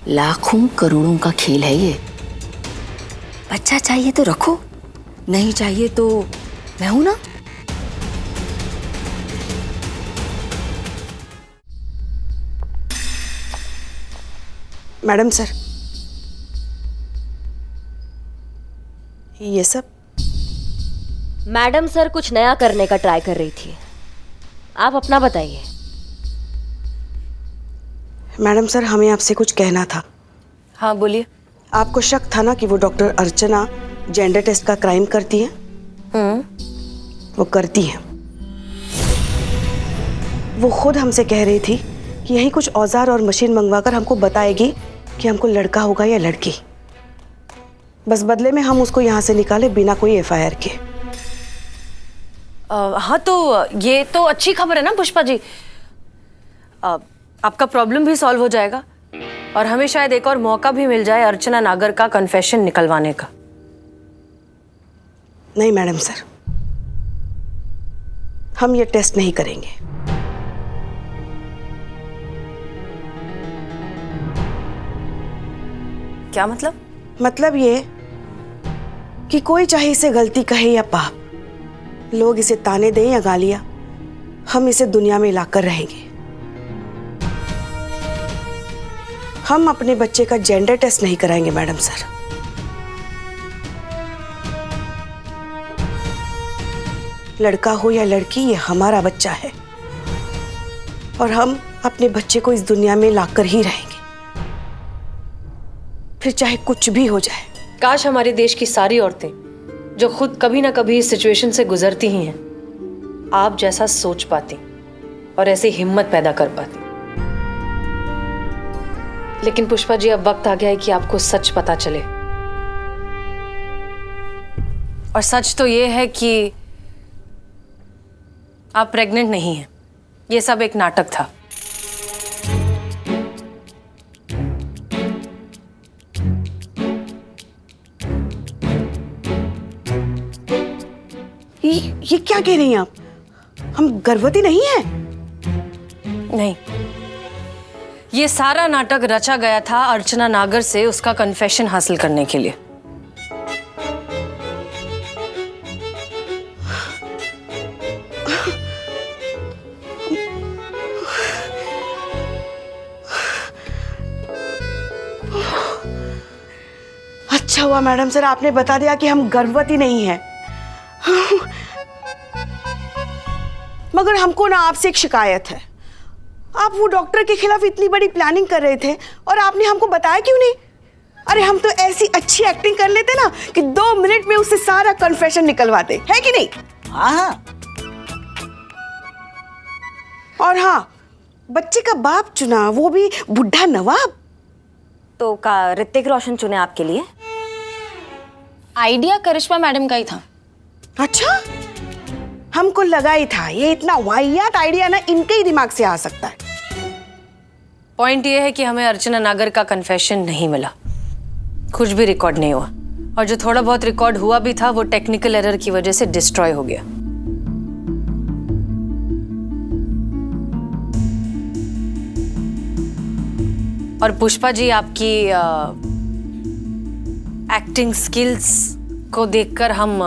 लाखों करोड़ों का खेल है ये। बच्चा चाहिए तो रखो, नहीं चाहिए तो मैं हूं ना। मैडम सर, ये सब? मैडम सर कुछ नया करने का ट्राई कर रही थी, आप अपना बताइए। मैडम सर, हमें आपसे कुछ कहना था। हाँ बोलिए। आपको शक था ना कि वो डॉक्टर अर्चना जेंडर टेस्ट का क्राइम करती है? वो करती है। वो खुद हमसे कह रही थी कि यही कुछ औजार और मशीन मंगवाकर हमको बताएगी कि हमको लड़का होगा या लड़की। बस बदले में हम उसको यहाँ से निकाले बिना कोई FIR के। हाँ तो ये तो अच्छी खबर है ना पुष्पा जी। आपका प्रॉब्लम भी सॉल्व हो जाएगा और हमें शायद एक और मौका भी मिल जाए अर्चना नागर का कन्फेशन निकलवाने का। नहीं मैडम सर, हम ये टेस्ट नहीं करेंगे। क्या मतलब? मतलब ये कि कोई चाहे इसे गलती कहे या पाप, लोग इसे ताने दें या गालियां, हम इसे दुनिया में लाकर रहेंगे। हम अपने बच्चे का जेंडर टेस्ट नहीं कराएंगे मैडम सर। लड़का हो या लड़की, ये हमारा बच्चा है और हम अपने बच्चे को इस दुनिया में लाकर ही रहेंगे, फिर चाहे कुछ भी हो जाए। काश हमारे देश की सारी औरतें जो खुद कभी ना कभी इस सिचुएशन से गुजरती ही हैं, आप जैसा सोच पाती और ऐसी हिम्मत पैदा कर पाती। लेकिन पुष्पा जी, अब वक्त आ गया है कि आपको सच पता चले। और सच तो ये है कि आप प्रेग्नेंट नहीं हैं। ये सब एक नाटक था। ये क्या कह रही हैं आप? हम गर्भवती नहीं हैं। नहीं, ये सारा नाटक रचा गया था अर्चना नागर से उसका कन्फेशन हासिल करने के लिए। अच्छा हुआ मैडम सर आपने बता दिया कि हम गर्भवती नहीं हैं। मगर हमको ना आपसे एक शिकायत है। आप वो डॉक्टर के खिलाफ इतनी बड़ी प्लानिंग कर रहे थे और आपने हमको बताया क्यों नहीं? अरे हम तो ऐसी अच्छी एक्टिंग कर लेते ना कि 2 मिनट में उससे सारा कन्फेशन निकलवाते, है कि नहीं? हाँ। और हाँ, बच्चे का बाप चुना, वो भी बुढ़ा नवाब। तो का ऋतिक रोशन चुने आपके लिए? आइडिया करिश्मा मैडम का ही था। अच्छा, हमको लगा ही था ये इतना वाहियात आइडिया ना इनके ही दिमाग से आ सकता है। पॉइंट ये है कि हमें अर्चना नागर का कन्फेशन नहीं मिला, कुछ भी रिकॉर्ड नहीं हुआ और जो थोड़ा बहुत रिकॉर्ड हुआ भी था वो टेक्निकल एरर की वजह से डिस्ट्रॉय हो गया। और पुष्पा जी, आपकी एक्टिंग स्किल्स को देखकर हम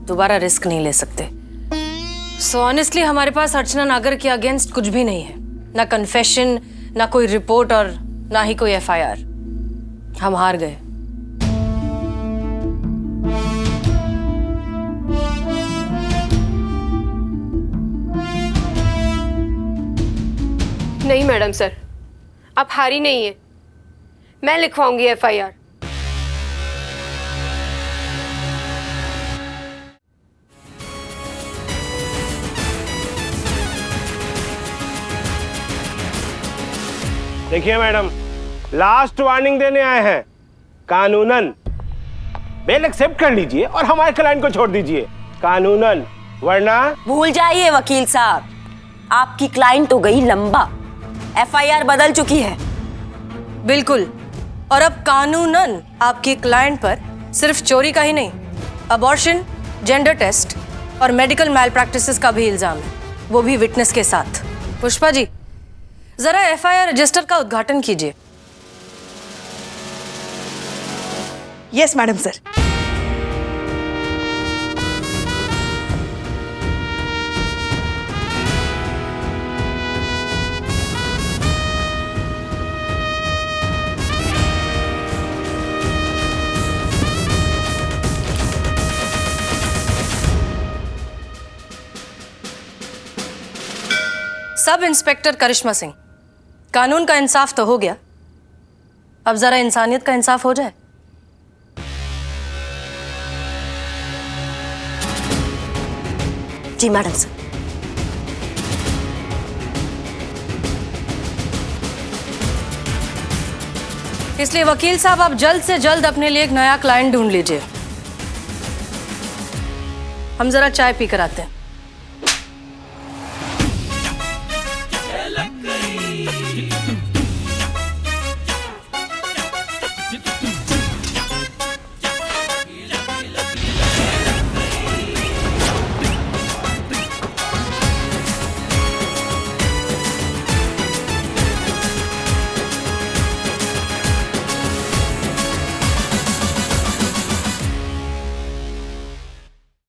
दोबारा रिस्क नहीं ले सकते। सो ऑनेस्टली हमारे पास अर्चना नागर के अगेंस्ट कुछ भी नहीं है, ना कन्फेशन, ना कोई रिपोर्ट और ना ही कोई एफआईआर। हम हार गए। नहीं मैडम सर, आप हारी नहीं है, मैं लिखवाऊंगी एफआईआर। देखिए मैडम, लास्ट वार्निंग देने आए हैं। कानूनन बेल एक्सेप्ट कर लीजिए और हमारे क्लाइंट को छोड़ दीजिए, कानूनन, वरना। भूल जाइए वकील साहब, आपकी क्लाइंट तो गई लंबा, एफआईआर बदल चुकी है। बिल्कुल, और अब कानूनन आपकी क्लाइंट पर सिर्फ चोरी का ही नहीं, अबॉर्शन, जेंडर टेस्ट और मेडिकल मैल प्रैक्टिसेस का भी इल्जाम है, वो भी विटनेस के साथ। पुष्पा जी, जरा एफआईआर रजिस्टर का उद्घाटन कीजिए। Yes madam sir. Sub inspector Karishma Singh, कानून का इंसाफ तो हो गया, अब जरा इंसानियत का इंसाफ हो जाए। जी मैडम सर। इसलिए वकील साहब, आप जल्द से जल्द अपने लिए एक नया क्लाइंट ढूंढ लीजिए। हम जरा चाय पी कर आते हैं।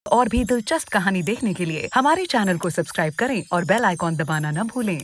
और भी दिलचस्प कहानी देखने के लिए हमारे चैनल को सब्सक्राइब करें और बेल आइकॉन दबाना न भूलें।